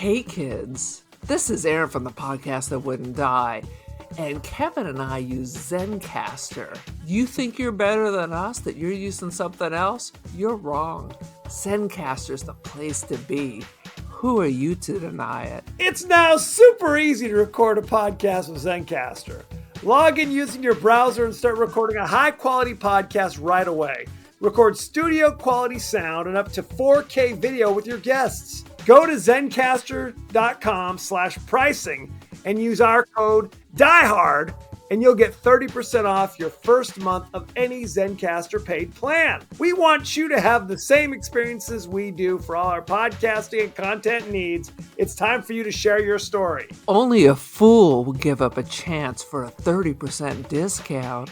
Hey kids, this is Aaron from the podcast that wouldn't die, and Kevin and I use Zencastr. You think you're better than us, that you're using something else? You're wrong. Zencastr's the place to be. Who are you to deny it? It's now super easy to record a podcast with Zencastr. Log in using your browser and start recording a high-quality podcast right away. Record studio-quality sound and up to 4K video with your guests. Go to zencastr.com/pricing and use our code DIEHARD and you'll get 30% off your first month of any Zencastr paid plan. We want you to have the same experiences we do for all our podcasting and content needs. It's time for you to share your story. Only a fool will give up a chance for a 30% discount.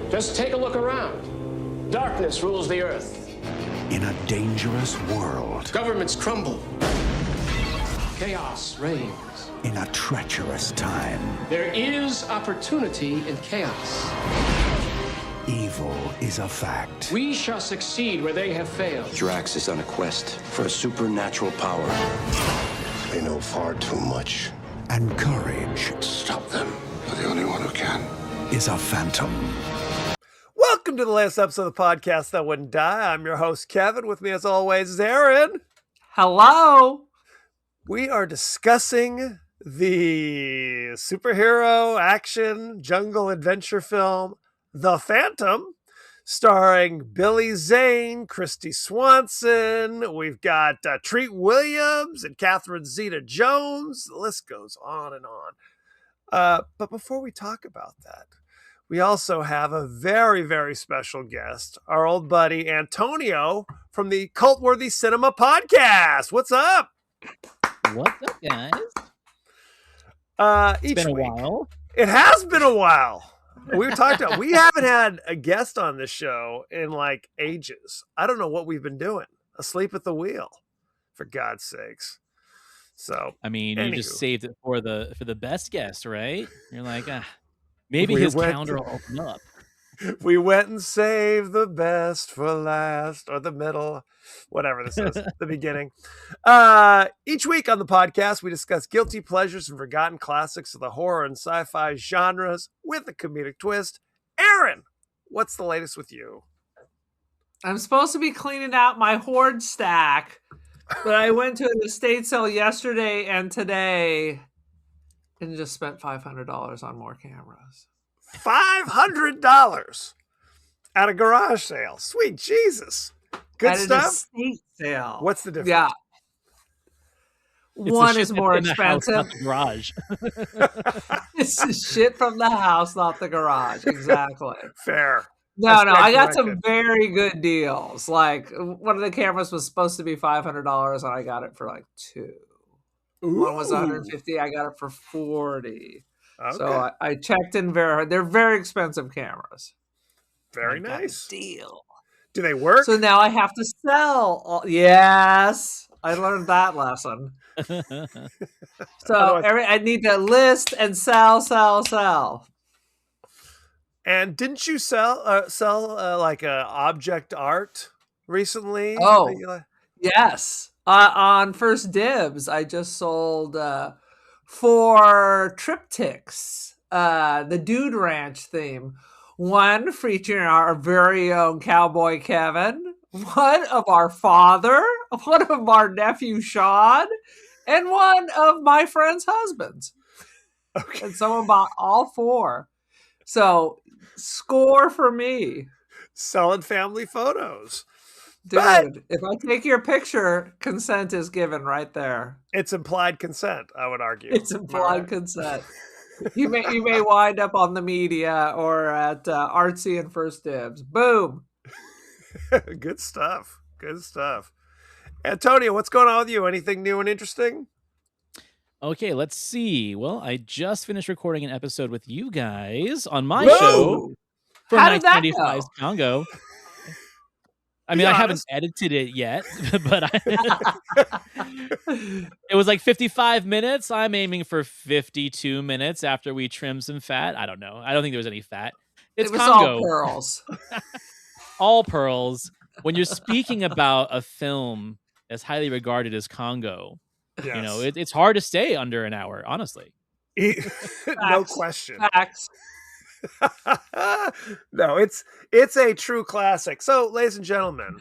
Just take a look around. Darkness rules the earth. In a dangerous world. Governments crumble. Chaos reigns. In a treacherous time. There is opportunity in chaos. Evil is a fact. We shall succeed where they have failed. Drax is on a quest for a supernatural power. They know far too much. And courage. Stop them. You're the only one who can. Is a phantom. Welcome to the latest episode of the podcast that wouldn't die. I'm your host, Kevin. With me, as always, is Aaron. Hello! We are discussing the superhero action jungle adventure film, The Phantom, starring Billy Zane, Christy Swanson. We've got Treat Williams and Catherine Zeta-Jones. The list goes on and on. But before we talk about that, we also have a very, very special guest, our old buddy Antonio from the Cult-Worthy Cinema podcast. What's up? What's up, guys? It's been a while. It has been a while. We haven't had a guest on this show in like ages. I don't know what we've been doing. Asleep at the wheel, for God's sakes. So I mean, anywho. You just saved it for the best guest, right? You're like, maybe his calendar will open up. We went and saved the best for last, or the middle, whatever this is, the beginning. Each week on the podcast, we discuss guilty pleasures and forgotten classics of the horror and sci-fi genres with a comedic twist. Aaron, what's the latest with you? I'm supposed to be cleaning out my hoard stack, but I went to an estate sale yesterday and today and just spent $500 on more cameras. $500 at a garage sale. Sweet Jesus. Good at stuff. An estate sale. What's the difference? Yeah. It's one is more expensive. House, not the garage. It's the shit from the house, not the garage. Exactly. Fair. No, I got some very good deals. Like one of the cameras was supposed to be $500 and I got it for like $2. Ooh. One was $150. I got it for $40. Okay. So I checked in very. They're very expensive cameras. Very nice deal. Do they work? So now I have to sell. Yes, I learned that lesson. So I need to list and sell. And didn't you sell like object art recently? Oh, yes. On First Dibs, I just sold 4 triptychs, the Dude Ranch theme. One featuring our very own Cowboy Kevin, one of our father, one of our nephew Sean, and one of my friend's husbands. Okay. And someone bought all 4. So, score for me. Selling family photos. Dude, but if I take your picture, consent is given right there. It's implied consent, I would argue. It's implied consent. You may wind up on the media or at Artsy and First Dibs. Boom. Good stuff. Good stuff. Antonio, what's going on with you? Anything new and interesting? Okay, let's see. Well, I just finished recording an episode with you guys on my show for 1995's Congo. I mean, I haven't edited it yet, but it was like 55 minutes. I'm aiming for 52 minutes after we trim some fat. I don't know. I don't think there was any fat. It's it was Congo. all pearls. All pearls. When you're speaking about a film as highly regarded as Congo, Yes. you know, it's hard to stay under an hour, honestly. No question. Facts. No, it's a true classic. So, ladies and gentlemen,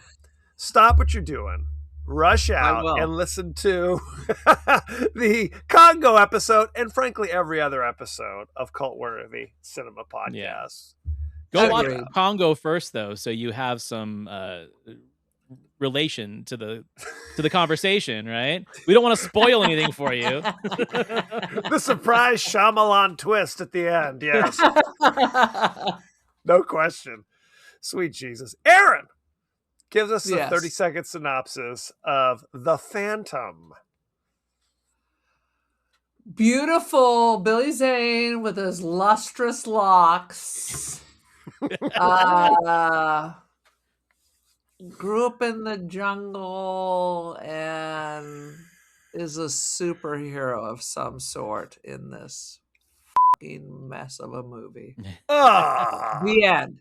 stop what you're doing, rush out, will. and listen to the Congo episode, and frankly, every other episode of Cult Worthy Cinema Podcast. Go watch Agreed. Congo first, though, so you have some relation to the conversation, right? We don't want to spoil anything for you. The surprise Shyamalan twist at the end. Yes, no question. Sweet Jesus. Aaron gives us a Yes. 30-second synopsis of The Phantom. Beautiful Billy Zane with his lustrous locks. Grew up in the jungle and is a superhero of some sort in this fucking mess of a movie. Ah, The end.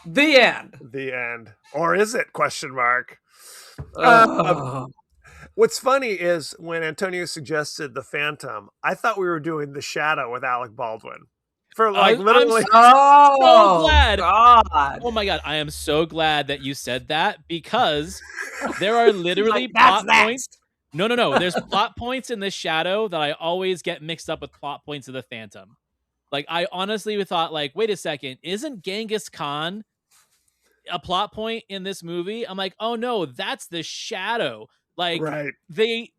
The end. the end. Or is it? Question mark. Ugh. What's funny is when Antonio suggested The Phantom, I thought we were doing The Shadow with Alec Baldwin. For like I'm literally. Oh, glad. God. Oh my god, I am so glad that you said that, because there are literally Like, that's plot points. next. No. There's plot points in The Shadow that I always get mixed up with plot points of The Phantom. Like, I honestly thought, like, wait a second, isn't Genghis Khan a plot point in this movie? I'm like, oh no, that's The Shadow. Like, Right. they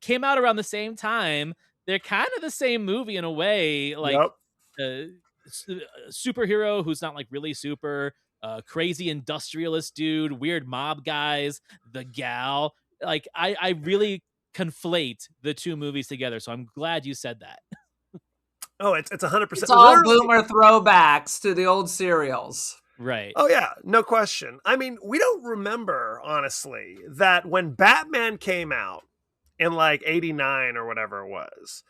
came out around the same time. They're kind of the same movie in a way. Like, Yep. Superhero who's not like really super, crazy industrialist dude, weird mob guys, the gal. Like, I really conflate the two movies together. So I'm glad you said that. Oh, it's 100%. It's all Literally- boomer throwbacks to the old serials. Right. Oh, yeah, no question. I mean, we don't remember, honestly, that when Batman came out in like 89 or whatever it was,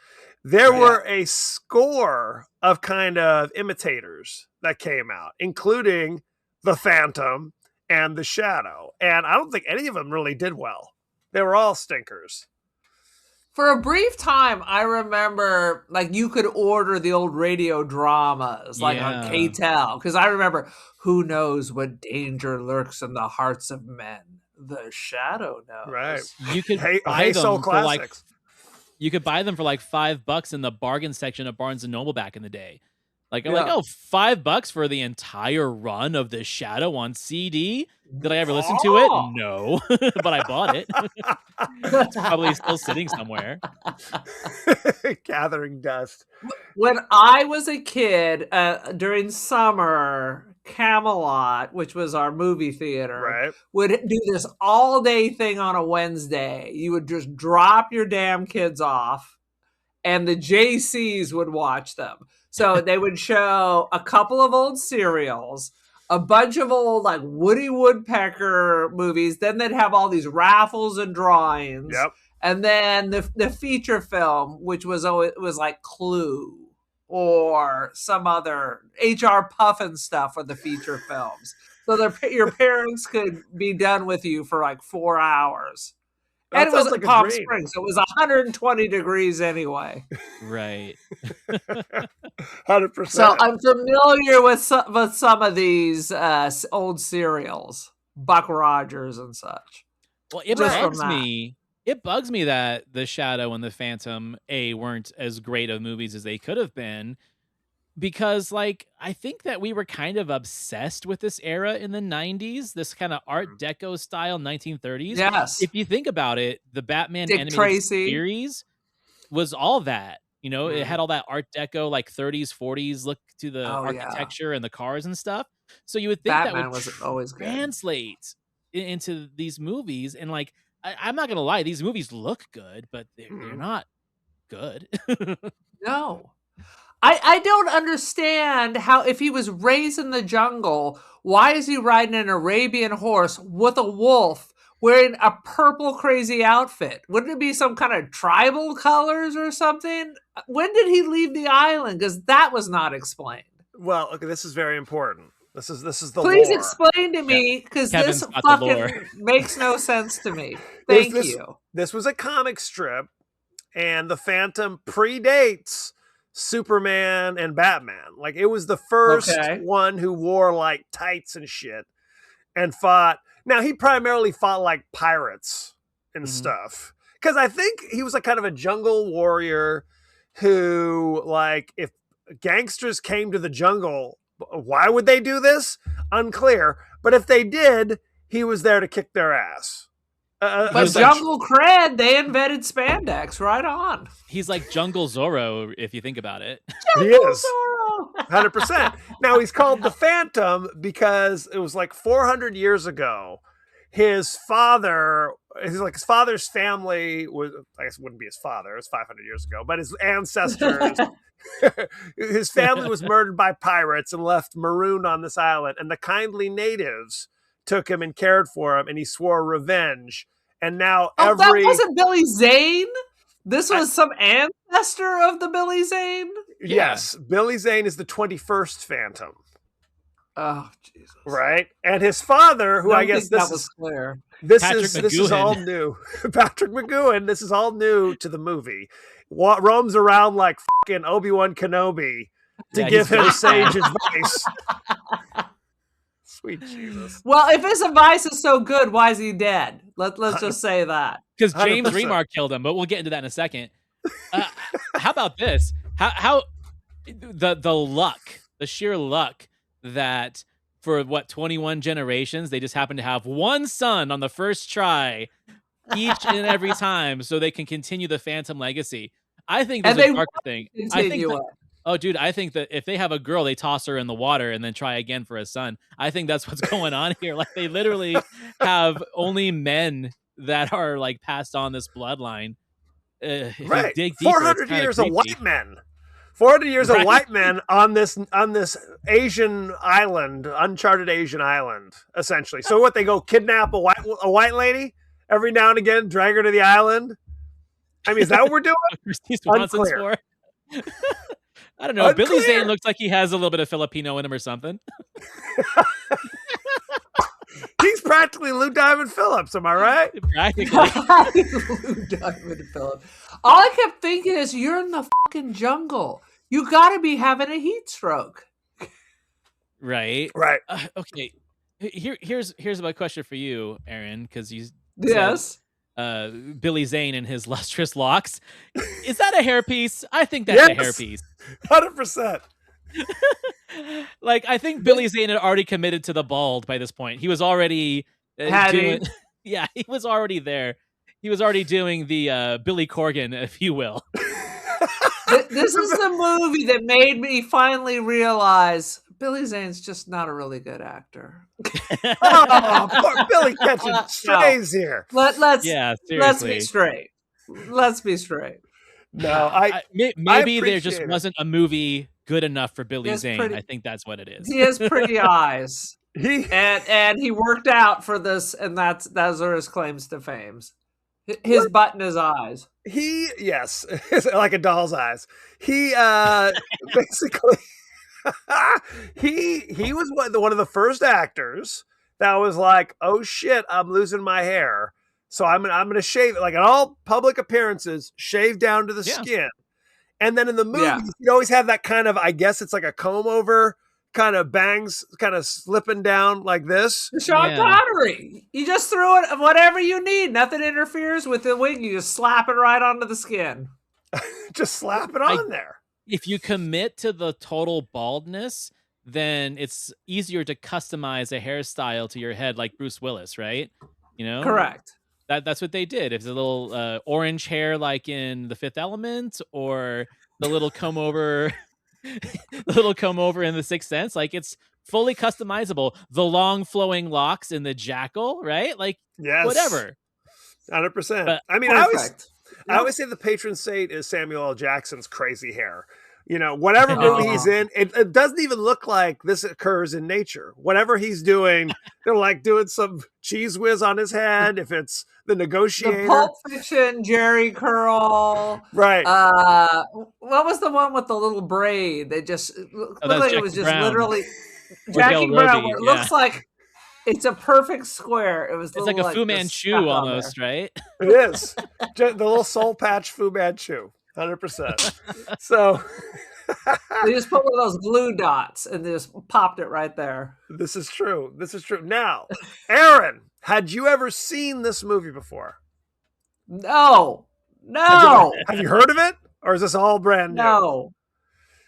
there Yeah. were a score of kind of imitators that came out, including The Phantom and The Shadow. And I don't think any of them really did well. They were all stinkers. For a brief time, I remember like you could order the old radio dramas like on Yeah. KTEL, because I remember who knows what danger lurks in the hearts of men. The Shadow knows. Right. You could Hey, buy Soul them for like Classics. you could buy them for like $5 in the bargain section of Barnes and Noble back in the day. Like, I'm like, Yeah. oh, $5 for the entire run of The Shadow on CD. Did I ever listen to it? Oh. No, but I bought it. It's probably still sitting somewhere. Gathering dust. When I was a kid, during summer, Camelot, which was our movie theater, Right. would do this all day thing on a Wednesday. You would just drop your damn kids off, and the JCs would watch them. So they would show a couple of old serials, a bunch of old like Woody Woodpecker movies. Then they'd have all these raffles and drawings. Yep. And then the feature film, which was always was like Clue or some other HR Puffin stuff for the feature films. So your parents could be done with you for like 4 hours. That And it was sounds like a Palm dream. Springs, so it was 120 degrees anyway. Right. 100%. So I'm familiar with some of these old serials, Buck Rogers and such. Well, it Just from bugs that. me. It bugs me that The Shadow and The Phantom weren't as great of movies as they could have been, because like I think that we were kind of obsessed with this era in the 90s, this kind of Art Deco style 1930s. Yes. If you think about it, the Batman Dick animated Tracy. series was all that. You know, Mhm. it had all that Art Deco, like 30s, 40s look to the Oh, yeah. architecture and the cars and stuff. So you would think that Batman would was always good. translate into these movies. And like, I'm not gonna lie, these movies look good, but they're Mhm. not good. No. I don't understand how, if he was raised in the jungle, why is he riding an Arabian horse with a wolf wearing a purple crazy outfit? Wouldn't it be some kind of tribal colors or something? When did he leave the island? Because that was not explained. Well, okay, this is very important. This is the Please lore. explain to me, because Kevin's this got the lore. fucking makes no sense to me. This- Thank you. This was a comic strip, and the Phantom predates Superman and Batman. Like, it was the first Okay. one who wore like tights and shit and fought. Now, he primarily fought like pirates and stuff, because I think he was like kind of a jungle warrior who, like, if gangsters came to the jungle, why would they do this? Unclear. But if they did, he was there to kick their ass. But was like- Jungle Cred, they invented spandex. Right on. He's like Jungle Zorro, if you think about it. He is. Zorro. 100%. Now, he's called the Phantom because it was like 400 years ago. His father's family was, I guess it wouldn't be his father, it was 500 years ago, but his ancestors, his family was murdered by pirates and left marooned on this island. And the kindly natives took him and cared for him, and he swore revenge. And now Oh, that wasn't Billy Zane? This was some ancestor of the Billy Zane? Yes, Billy Zane is the 21st Phantom. Oh, Jesus. Right, and his father, who I guess that was clear. this Patrick is all McGoohan. new. Patrick McGoohan. This is all new to the movie. Roams around like fucking Obi-Wan Kenobi to Yeah, give he's him very sage advice. Sweet Jesus. Well, if his advice is so good, why is he dead? Let's just say that. Because James 100%. Remar killed him, but we'll get into that in a second. How about this? How the luck, the sheer luck that for 21 generations they just happen to have one son on the first try each and every time, so they can continue the Phantom legacy. I think there's And a they dark thing. I think Continue that, it. oh, dude, I think that if they have a girl, they toss her in the water and then try again for a son. I think that's what's going on here. Like, they literally have only men that are like passed on this bloodline. If you Right, dig deeper, 400 it's kinda years of creepy. white men. 400 years Right. of white men on this Asian island, uncharted Asian island, essentially. So what, they go kidnap a white lady every now and again, drag her to the island? I mean, is that what we're doing? Christy Swanson's Unclear. for. I don't know. Billy Unclear. Zane looks like he has a little bit of Filipino in him or something. He's practically Lou Diamond Phillips, am I right? Practically. Lou Diamond Phillip. All I kept thinking is, you're in the fucking jungle. You gotta be having a heat stroke. Right. Right. Okay. Here's my question for you, Aaron, because you Yes. said, Billy Zane and his lustrous locks. Is that a hairpiece? I think that's a Yes. hairpiece. 100%. Like, I think Billy Zane had already committed to the bald by this point. He was already Had he? doing. Yeah, he was already there. He was already doing the Billy Corgan, if you will. This is the movie that made me finally realize Billy Zane's just not a really good actor. Oh, poor Billy catching strays here. Let's Yeah, let's seriously. be straight. Let's be straight. No, Maybe there just appreciate it. wasn't a movie good enough for Billy It's Zane. pretty- I think that's what it is. He has pretty eyes, he and he worked out for this, and those are his claims to fame. His butt and his eyes. yes, like a doll's eyes. He basically he was one of the first actors that was like, oh shit, I'm losing my hair, so I'm gonna shave it, like in all public appearances, shave down to the Yeah. skin. And then in the movie, Yeah. you always have that kind of, I guess it's like a comb over, kind of bangs, kind of slipping down like this. Sean Yeah. Connery. You just throw it whatever you need. Nothing interferes with the wig. You just slap it right onto the skin. Just slap it on there. If you commit to the total baldness, then it's easier to customize a hairstyle to your head, like Bruce Willis, right? You know, Correct. That's what they did. If it's a little orange hair, like in The Fifth Element, or the little comb over, the little comb over in The Sixth Sense, like, it's fully customizable. The long flowing locks in The Jackal, right? Like, Yes. whatever. 100%. But- I mean, I always say the patron saint is Samuel L. Jackson's crazy hair. You know, whatever movie he's Oh. in, it doesn't even look like this occurs in nature. Whatever he's doing, they're like doing some cheese whiz on his head. If it's the The negotiator, Pulp Fiction Jerry curl. right? What was the one with the little braid? They just looked that's like it was Jackie just Brown. literally Or Jackie Del Brown. Roby, Where it yeah. looks like it's a perfect square. It was It's like a Fu Manchu almost, right? It is the little soul patch Fu Manchu, 100%. So They just put one of those glue dots and they just popped it right there. this is true. This is true. Now, Aaron, had you ever seen this movie before? No, no, Have you heard of it, or is this all brand new? no.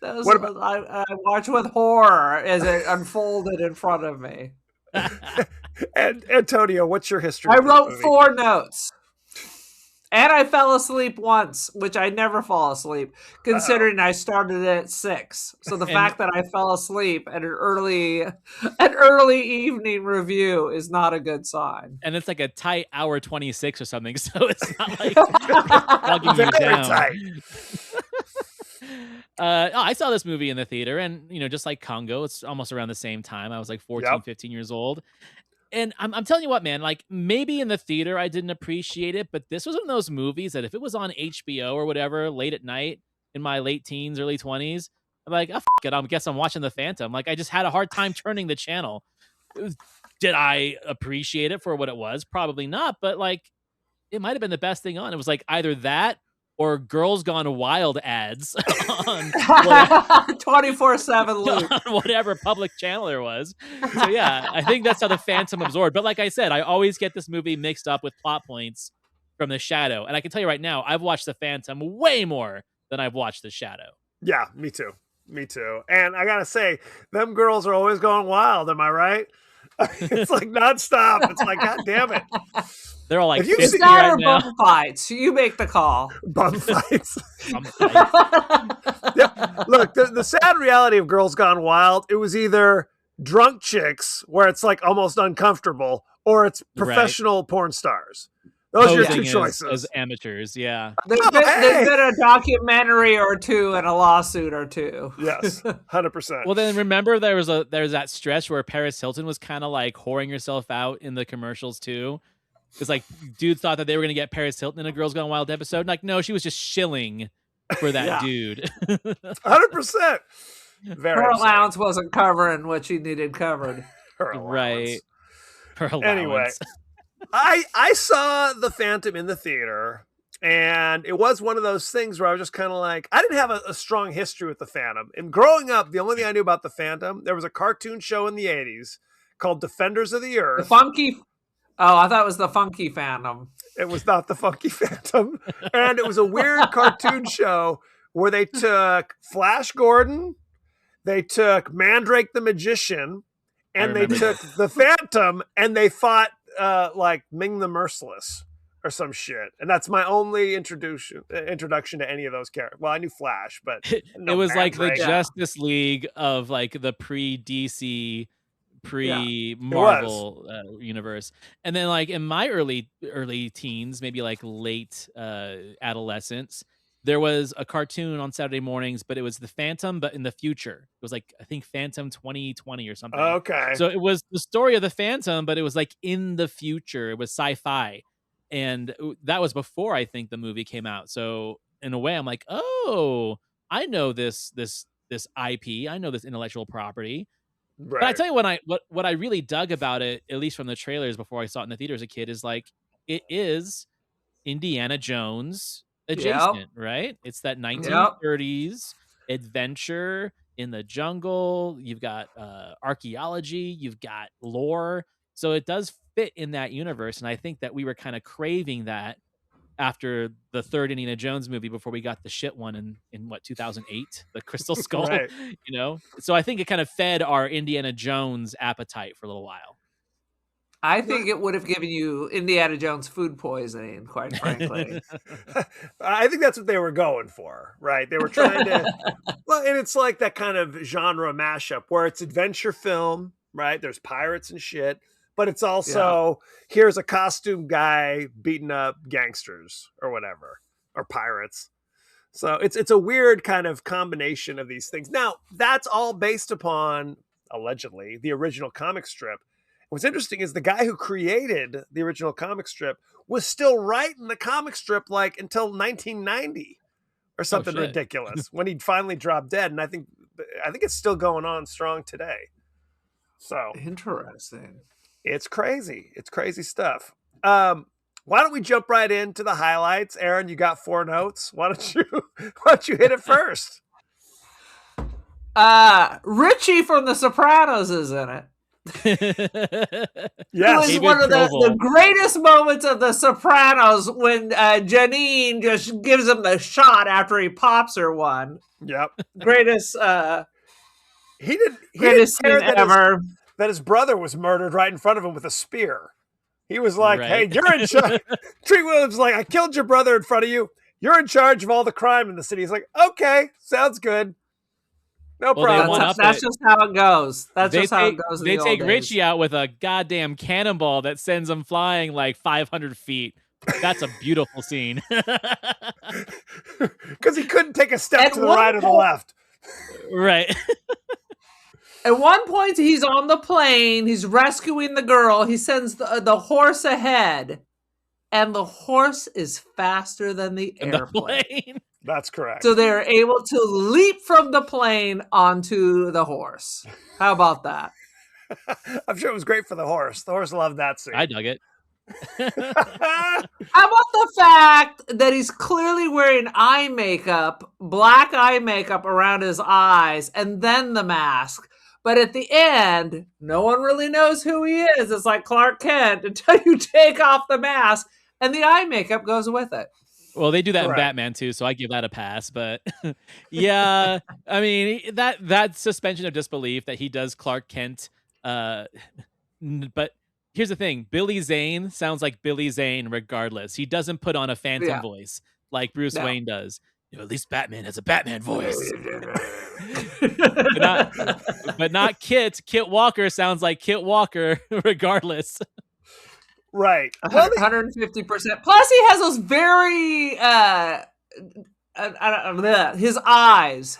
Those, What about- I watch with horror as it unfolded in front of me. And Antonio, what's your history? I with this wrote movie? 4 notes. And I fell asleep once, which I never fall asleep, considering I started at 6. So the fact that I fell asleep at an early evening review is not a good sign. And it's like a tight hour 26 or something, so it's not like bugging you Very down. tight. I saw this movie in the theater, and just like Congo, it's almost around the same time. I was like 14, Yep. 15 years old. And I'm telling you what, man, like maybe in the theater I didn't appreciate it, but this was one of those movies that if it was on HBO or whatever late at night in my late teens, early 20s, I'm like, oh, it, I guess I'm watching The Phantom. Like I just had a hard time turning the channel. Did I appreciate it for what it was? Probably not, but like it might have been the best thing on. It was like either that or Girls Gone Wild ads on 24/7 loop. on whatever public channel there was. So yeah, I think that's how The Phantom absorbed. But like I said, I always get this movie mixed up with plot points from The Shadow. And I can tell you right now, I've watched The Phantom way more than I've watched The Shadow. Yeah, me too. Me too. And I gotta say, them girls are always going wild. Am I right? It's like nonstop. It's like, God damn it. They're all like Have you 50 seen- That right or now. bum fights. You make the call. Bum fights. I'm like, Yeah. Look, the sad reality of Girls Gone Wild, it was either drunk chicks where it's like almost uncomfortable, or it's professional porn stars. Those are your posing two as- choices. as amateurs, yeah. There's Oh, been hey! a documentary or two and a lawsuit or two. Yes, 100%. Well, then remember there's that stretch where Paris Hilton was kind of like whoring herself out in the commercials too. Because like dudes thought that they were gonna get Paris Hilton in a Girls Gone Wild episode. Like, no, she was just shilling for that Yeah. dude. 100%. Very Her upsetting. allowance wasn't covering what she needed covered. Her allowance. Right. For allowance. Anyway, I saw The Phantom in the theater, and it was one of those things where I was just kind of like, I didn't have a strong history with The Phantom. And growing up, the only thing I knew about The Phantom, there was a cartoon show in the 80s called Defenders of the The Earth. funky. Oh, I thought it was the Funky Phantom. It was not the Funky Phantom. And it was a weird cartoon show where they took Flash Gordon, they took Mandrake the Magician, and they remember took the Phantom, and they fought like Ming the Merciless or some shit. And that's my only introduction to any of those characters. Well, I knew Flash, but It was like the Mandrake. Justice League of like the pre-DC, pre-Marvel universe. And then like in my early teens, maybe like late adolescence, there was a cartoon on Saturday mornings, but it was the Phantom, but in the future. It was like, I think Phantom 2020 or something. Okay. So it was the story of the Phantom, but it was like in the future. It was sci-fi. And that was before I think the movie came out. So in a way, I'm like, oh, I know this IP. I know this intellectual property. Right. But I tell you what I really dug about it, at least from the trailers before I saw it in the theater as a kid, is like it is Indiana Jones adjacent, right? It's that 1930s adventure in the jungle. You've got archaeology, you've got lore. So it does fit in that universe. And I think that we were kind of craving that after the third Indiana Jones movie before we got the shit one in what, 2008, the Crystal Skull, Right. So I think it kind of fed our Indiana Jones appetite for a little while. I think it would have given you Indiana Jones food poisoning, quite frankly. I think that's what they were going for, right? They were trying to, well, and it's like that kind of genre mashup where it's adventure film, right? There's pirates and shit, but it's also here's a costume guy beating up gangsters or whatever, or pirates. So it's a weird kind of combination of these things. Now, that's all based upon, allegedly, the original comic strip. What's interesting is the guy who created the original comic strip was still writing the comic strip like until 1990 or something ridiculous when he finally dropped dead. And I think it's still going on strong today. So interesting. It's crazy. It's crazy stuff. Why don't we jump right into the highlights? Aaron, you got 4 notes. Why don't you hit it first? Richie from The Sopranos is in it. Yes, it was one of the greatest moments of The Sopranos when Janine just gives him the shot after he pops her one. Yep. Greatest he didn't scene ever. That his brother was murdered right in front of him with a spear. He was like, hey, you're in charge. Treat Williams like, I killed your brother in front of you. You're in charge of all the crime in the city. He's like, okay, sounds good. No problem. That's just how it goes. That's just how it goes. They take Richie out with a goddamn cannonball that sends him flying like 500 feet. That's a beautiful scene. Because he couldn't take a step to the right or the left. Right. At one point, he's on the plane. He's rescuing the girl. He sends the horse ahead. And the horse is faster than the airplane. That's correct. So they're able to leap from the plane onto the horse. How about that? I'm sure it was great for the horse. The horse loved that scene. I dug it. How about the fact that he's clearly wearing eye makeup, black eye makeup around his eyes, and then the mask? But at the end, no one really knows who he is. It's like Clark Kent until you take off the mask, and the eye makeup goes with it. Well, they do that in Batman too, so I give that a pass. But yeah, I mean that suspension of disbelief that he does Clark Kent. But here's the thing: Billy Zane sounds like Billy Zane regardless. He doesn't put on a phantom voice like Bruce Wayne does. You know, at least Batman has a Batman voice. but not Kit. Kit Walker sounds like Kit Walker regardless. Right. 150%. Plus, he has those very his eyes.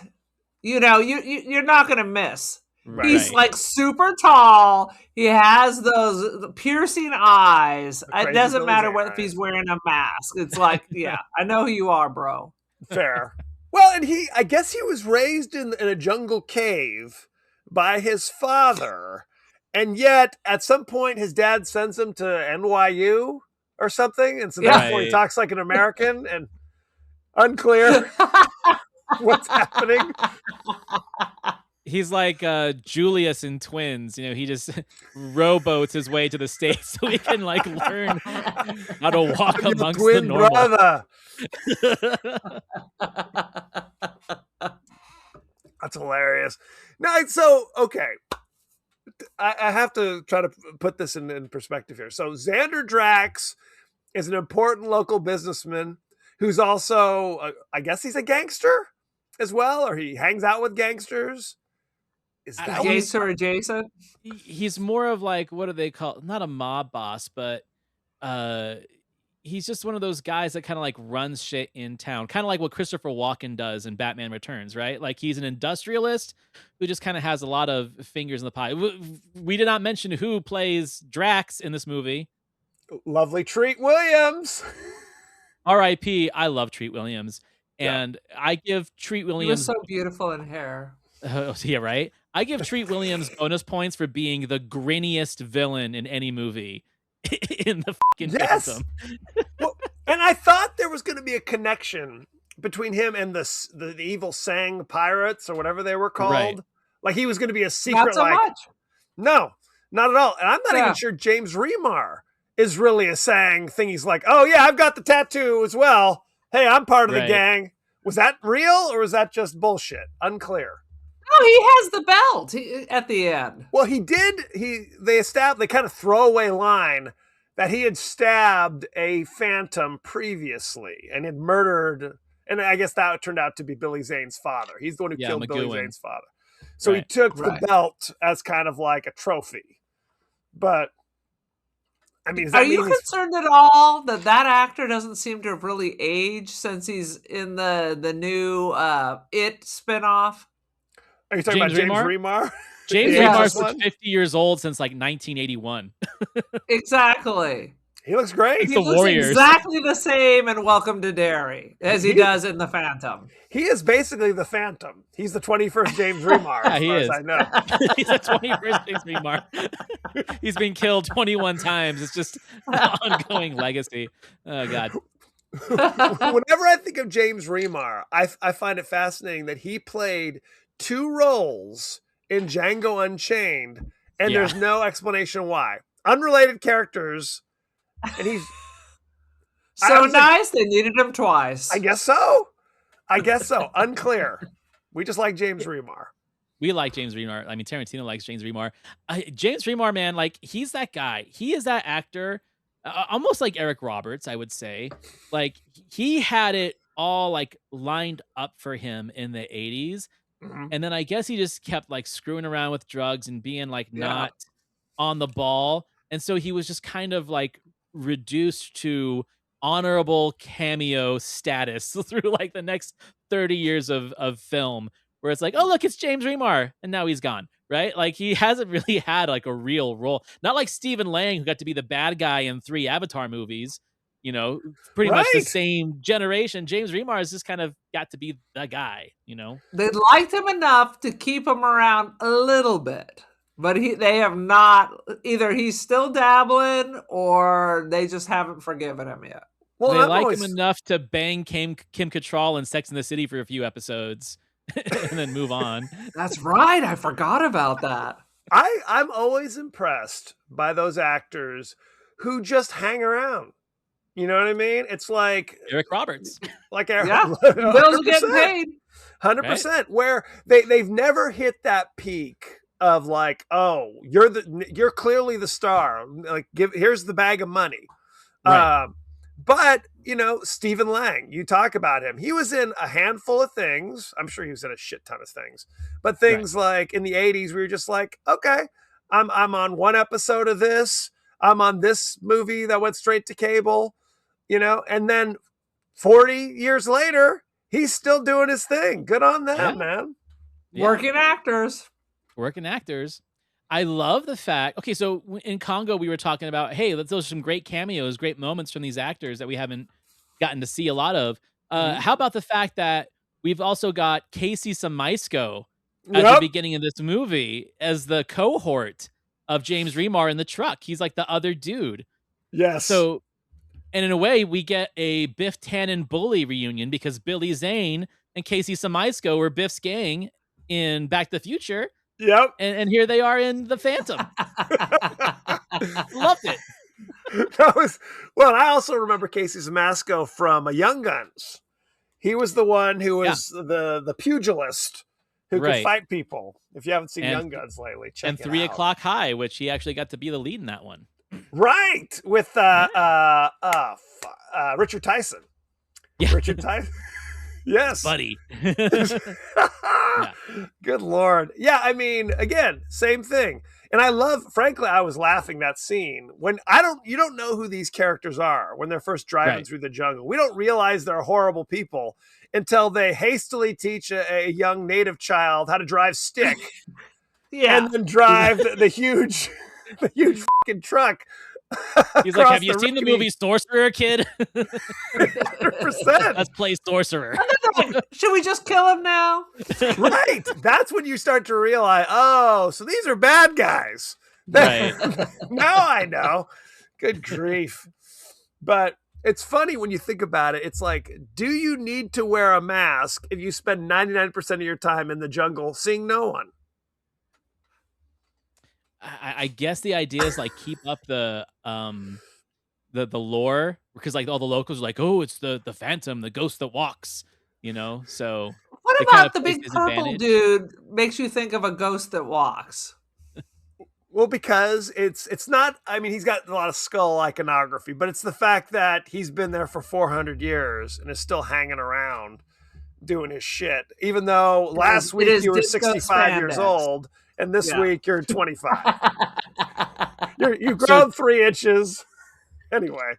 You know, you're not gonna miss. Right. He's like super tall. He has those piercing eyes. It doesn't matter if he's wearing a mask. It's like, yeah, I know who you are, bro. Fair. Well, and I guess he was raised in a jungle cave by his father. And yet, at some point, his dad sends him to NYU or something. And so therefore he talks like an American and unclear what's happening. He's like Julius in Twins. You know, he just rowboats his way to the States so he can like learn how to walk amongst the normal. Brother. That's hilarious. Now, so, okay. I have to try to put this in perspective here. So Xander Drax is an important local businessman who's also, I guess he's a gangster as well, or he hangs out with gangsters. Is that gangster adjacent? He's more of like, what do they call? Not a mob boss, but he's just one of those guys that kind of like runs shit in town. Kind of like what Christopher Walken does in Batman Returns, right? Like he's an industrialist who just kind of has a lot of fingers in the pie. We did not mention who plays Drax in this movie. Lovely Treat Williams. R.I.P. I love Treat Williams. And I give Treat Williams... He was so beautiful in hair. Yeah, right? I give Treat Williams bonus points for being the grinniest villain in any movie in the fucking Phantom. Well, and I thought there was going to be a connection between him and the evil Sang pirates or whatever they were called. Right. Like he was going to be a secret. Not so much. No, not at all. And I'm not even sure James Remar is really a Sang thing. He's like, oh yeah, I've got the tattoo as well. Hey, I'm part of the gang. Was that real or was that just bullshit? Unclear. No, he has the belt at the end. Well, he did. They kind of throwaway line that he had stabbed a Phantom previously and had murdered. And I guess that turned out to be Billy Zane's father. He's the one who killed Billy Zane's father. So he took the belt as kind of like a trophy. But I mean, does Are that you mean he's... concerned at all that actor doesn't seem to have really aged since he's in the new It spinoff? Are you talking about James Remar? James Yeah. Remar's been 50 years old since like 1981. Exactly. He looks great. He The looks Warriors. exactly the same in Welcome to Derry as he does in The Phantom. He is basically the Phantom. He's the 21st James Remar, Yeah, as he far is. as I know. He's a 21st James Remar. He's been killed 21 times. It's just an ongoing legacy. Oh God. Whenever I think of James Remar, I find it fascinating that he played 2 roles in Django Unchained, and Yeah. there's no explanation why. Unrelated characters, and he's So was like- nice, they needed him twice. I guess so. Unclear. We just like James Remar. We like James Remar. I mean, Tarantino likes James Remar. James Remar, man, like he's that guy. He is that actor, almost like Eric Roberts, I would say. Like he had it all like lined up for him in the 80s. Mhm. And then I guess he just kept like screwing around with drugs and being like Yeah. not on the ball. And so he was just kind of like reduced to honorable cameo status through like the next 30 years of film, where it's like, oh, look, it's James Remar. And now he's gone, right? Like he hasn't really had like a real role. Not like Stephen Lang, who got to be the bad guy in 3 Avatar movies, you know, pretty much the Right. same generation. James Remar has just kind of got to be the guy, you know? They liked him enough to keep him around a little bit, but they have not. Either he's still dabbling, or they just haven't forgiven him yet. Well, They I'm like always, him enough to bang Kim Cattrall in Sex in the City for a few episodes and then move on. That's right. I forgot about that. I'm always impressed by those actors who just hang around. You know what I mean? It's like Eric Roberts. Yeah. Bills are getting paid. 100%. Where they've never hit that peak of like, oh, you're clearly the star. Like, here's the bag of money. Right. But you know, Stephen Lang, you talk about him. He was in a handful of things. I'm sure he was in a shit ton of things. But things like in the 80s, we were just like, okay, I'm on one episode of this. I'm on this movie that went straight to cable, you know, and then 40 years later, he's still doing his thing. Good on that, Yeah. man. Yeah. Working actors. Working actors. I love the fact. Okay, so in Congo, we were talking about, hey, those are some great cameos, great moments from these actors that we haven't gotten to see a lot of. How about the fact that we've also got Casey Samaisco at the beginning of this movie as the cohort of James Remar in the truck. He's like the other dude. Yes. So, and in a way, we get a Biff Tannen bully reunion because Billy Zane and Casey Samaisco were Biff's gang in Back to the Future. Yep. And here they are in The Phantom. Loved it. That was well. I also remember Casey Zamasco from Young Guns. He was the one who was the pugilist who could Right. fight people. If you haven't seen And- Young Guns lately, check And it 3 out. O'Clock High, which he actually got to be the lead in that one. Right, with Richard Tyson. Yeah. Richard Tyson. Yes, Buddy. Good Lord. Yeah, I mean, again, same thing. And I love, frankly, I was laughing that scene when you don't know who these characters are when they're first driving Right. through the jungle. We don't realize they're horrible people until they hastily teach a young native child how to drive stick Yeah. and then drive the huge fucking truck. He's like, across have you seen the rickety- movie Sorcerer, kid? 100%. Let's play Sorcerer. Should we just kill him now? Right. That's when you start to realize, oh, so these are bad guys. Right. Now I know. Good grief. But it's funny when you think about it. It's like, do you need to wear a mask if you spend 99% of your time in the jungle seeing no one? I guess the idea is like keep up the lore, because like all the locals are like, oh, it's the Phantom, the ghost that walks, you know. So What It kind about of the plays big his purple advantage. dude makes you think of a ghost that walks? Well, because it's not, I mean, he's got a lot of skull iconography, but it's the fact that he's been there for 400 years and is still hanging around doing his shit. Even though last It week is you were disco 65 years spandex. old and this Yeah. week you're 25. You've grown 3 inches. Anyway.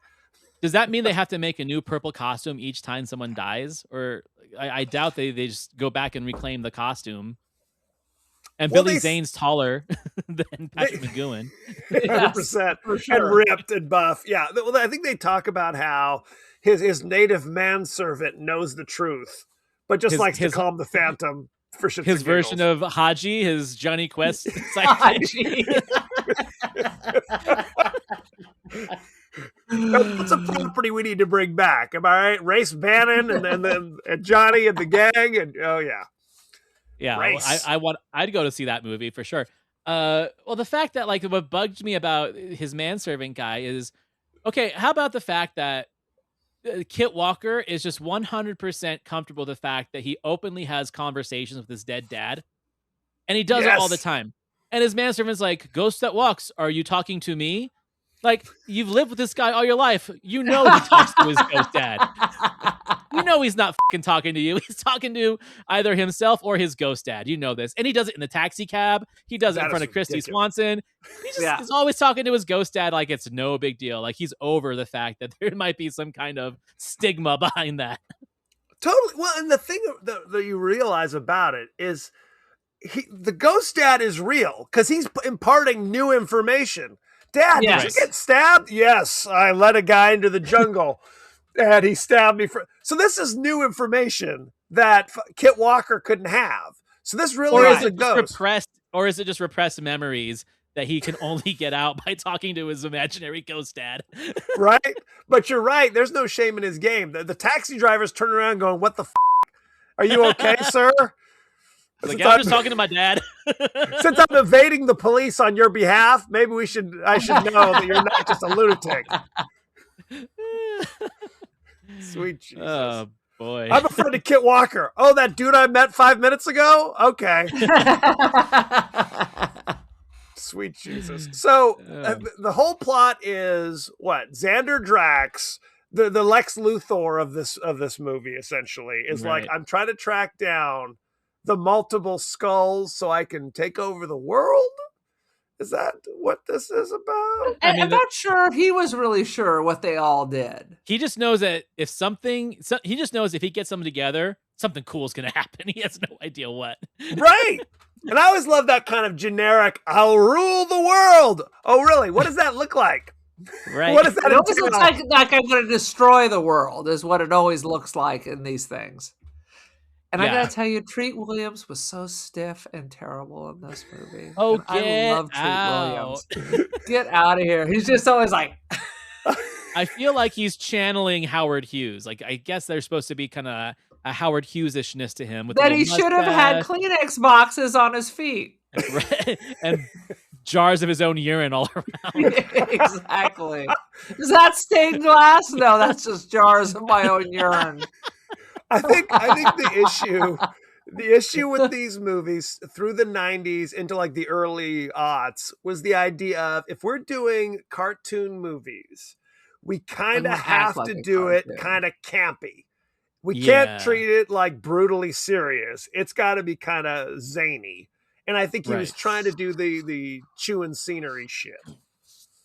Does that mean they have to make a new purple costume each time someone dies? Or I doubt they just go back and reclaim the costume. And Well, Billy Zane's taller than Patrick McGowan. 100%. for sure. And ripped and buff. Yeah. Well, I think they talk about how his native manservant knows the truth, but just likes to call him the Phantom for shits his and version giggles. of Haji, his Johnny Quest sidekick. Haji. That's a property we need to bring back. Am I right? Race Bannon and then Johnny and the gang. And oh, yeah. Yeah, Race. I'd go to see that movie for sure. Well, the fact that like what bugged me about his manservant guy is, okay, how about the fact that Kit Walker is just 100% comfortable with the fact that he openly has conversations with his dead dad, and he does it all the Yes. time. And his manservant's like, "Ghost that walks, are you talking to me?" Like, you've lived with this guy all your life. You know he talks to his ghost dad. You know he's not fucking talking to you. He's talking to either himself or his ghost dad. You know this. And he does it in the taxi cab. He does it in That front is of Christy ridiculous. Swanson. He just is always talking to his ghost dad like it's no big deal. Like he's over the fact that there might be some kind of stigma behind that. Totally. Well, and the thing that you realize about it is the ghost dad is real because he's imparting new information. Dad, Yes. did you get stabbed? Yes, I led a guy into the jungle and he stabbed me. So this is new information that Kit Walker couldn't have. So this really Or is is a it just ghost. repressed? Or is it just repressed memories that he can only get out by talking to his imaginary ghost dad? Right? But you're right. There's no shame in his game. The taxi drivers turn around going, "What the f***? Are you okay, sir?" Like, Since yeah, I'm just talking to my dad. Since I'm evading the police on your behalf, maybe I should know that you're not just a lunatic. Sweet Jesus. Oh boy. I'm a friend of Kit Walker. Oh, that dude I met 5 minutes ago? Okay. Sweet Jesus. So the whole plot is what? Xander Drax, the Lex Luthor of this movie, essentially, is Right. like, I'm trying to track down the multiple skulls so I can take over the world. Is that what this is about? I'm not sure if he was really sure what they all did. He just knows that if he just knows if he gets them together, something cool is going to happen. He has no idea what. Right. And I always love that kind of generic, I'll rule the world. Oh, really? What does that look like? Right. What does that It always entail? looks like I'm going to destroy the world is what it always looks like in these things. And I Yeah. gotta tell you, Treat Williams was so stiff and terrible in this movie. Oh, And I get love Treat out. Williams. Get out of here. He's just always like, I feel like he's channeling Howard Hughes. Like, I guess there's supposed to be kind of a Howard Hughes-ishness to him. With that the he little should have had mustache Kleenex boxes on his feet. and jars of his own urine all around. Exactly. Is that stained glass? No, that's just jars of my own urine. I think the issue with these movies through the 90s into like the early aughts was the idea of, if we're doing cartoon movies, we kind It of would act have like to a do it cartoon. kind of campy. We Yeah. can't treat it like brutally serious. It's got to be kind of zany. And I think he was Right. trying to do the chewing scenery shit.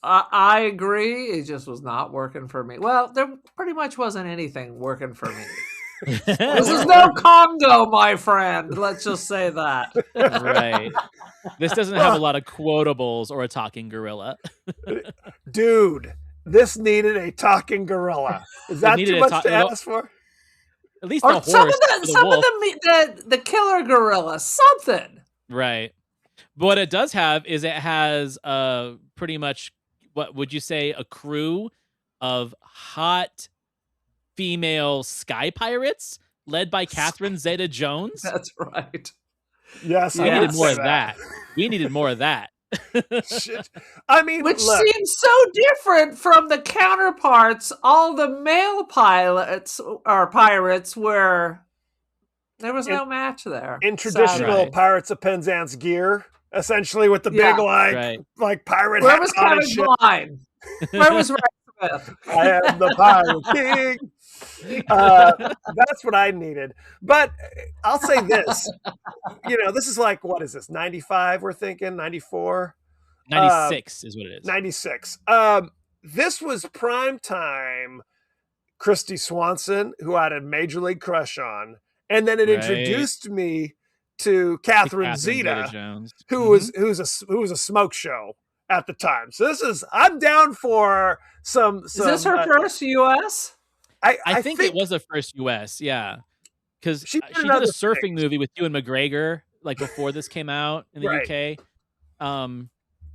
I agree. It just was not working for me. Well, there pretty much wasn't anything working for me. This is no Congo, my friend. Let's just say that. Right. This doesn't have a lot of quotables or a talking gorilla. Dude, this needed a talking gorilla. Is that needed too a much to ask for? At least Or the horse, some of or the the some wolf. of the killer gorilla, something. Right. But what it does have is it has pretty much, what would you say, a crew of hot female sky pirates led by Catherine Zeta-Jones. That's right. Yes, We I needed would more say of that. We needed more of that. Shit. I mean, Which look, seems so different from the counterparts. All the male pilots or pirates were there was no match there. in traditional Right. Pirates of Penzance gear, essentially with the Yeah. big Right. like pirate Where hat was on and Kevin shit. Kline? Where was Ray Smith? I am the pirate king. That's what I needed. But I'll say this, this is like, what is this? 95? We're thinking 94, 96 is what it is. 96. this was prime time Christy Swanson, who I had a major league crush on, and then it introduced me to Catherine Zeta-Jones, who was a smoke show at the time. So I'm down for some. Is this her first U.S.? I think it was the first U.S. Yeah, because she did a surfing movie with Ewan McGregor like before this came out in the UK.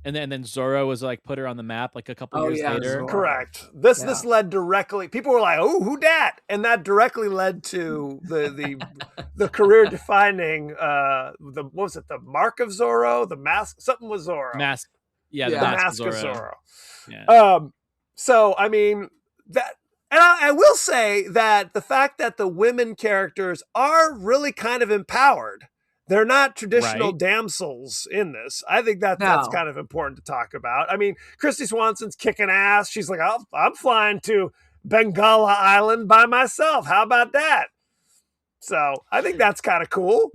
And then Zorro was like put her on the map like a couple years later. Zorro. Correct. This led directly. People were like, "Oh, who dat?" And that directly led to the career defining. What was it? The Mark of Zorro, the Mask. Something was Zorro. Mask. Yeah, the Mask of Zorro. Yeah. So I mean that, and I will say that the fact that the women characters are really kind of empowered. They're not traditional damsels in this. I think that's kind of important to talk about. I mean, Christy Swanson's kicking ass. She's like, I'm flying to Bengala Island by myself. How about that? So I think that's kind of cool.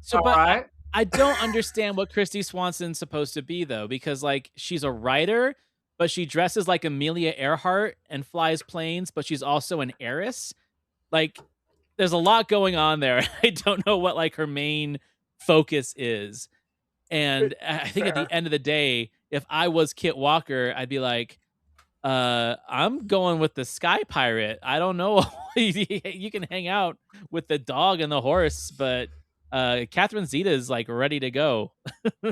So, but I don't understand what Christy Swanson's supposed to be, though, because like she's a writer, but she dresses like Amelia Earhart and flies planes, but she's also an heiress. Like, there's a lot going on there. I don't know what like her main focus is. And I think at the end of the day, if I was Kit Walker, I'd be like, I'm going with the Sky Pirate. I don't know. You can hang out with the dog and the horse, but Catherine Zeta is like ready to go.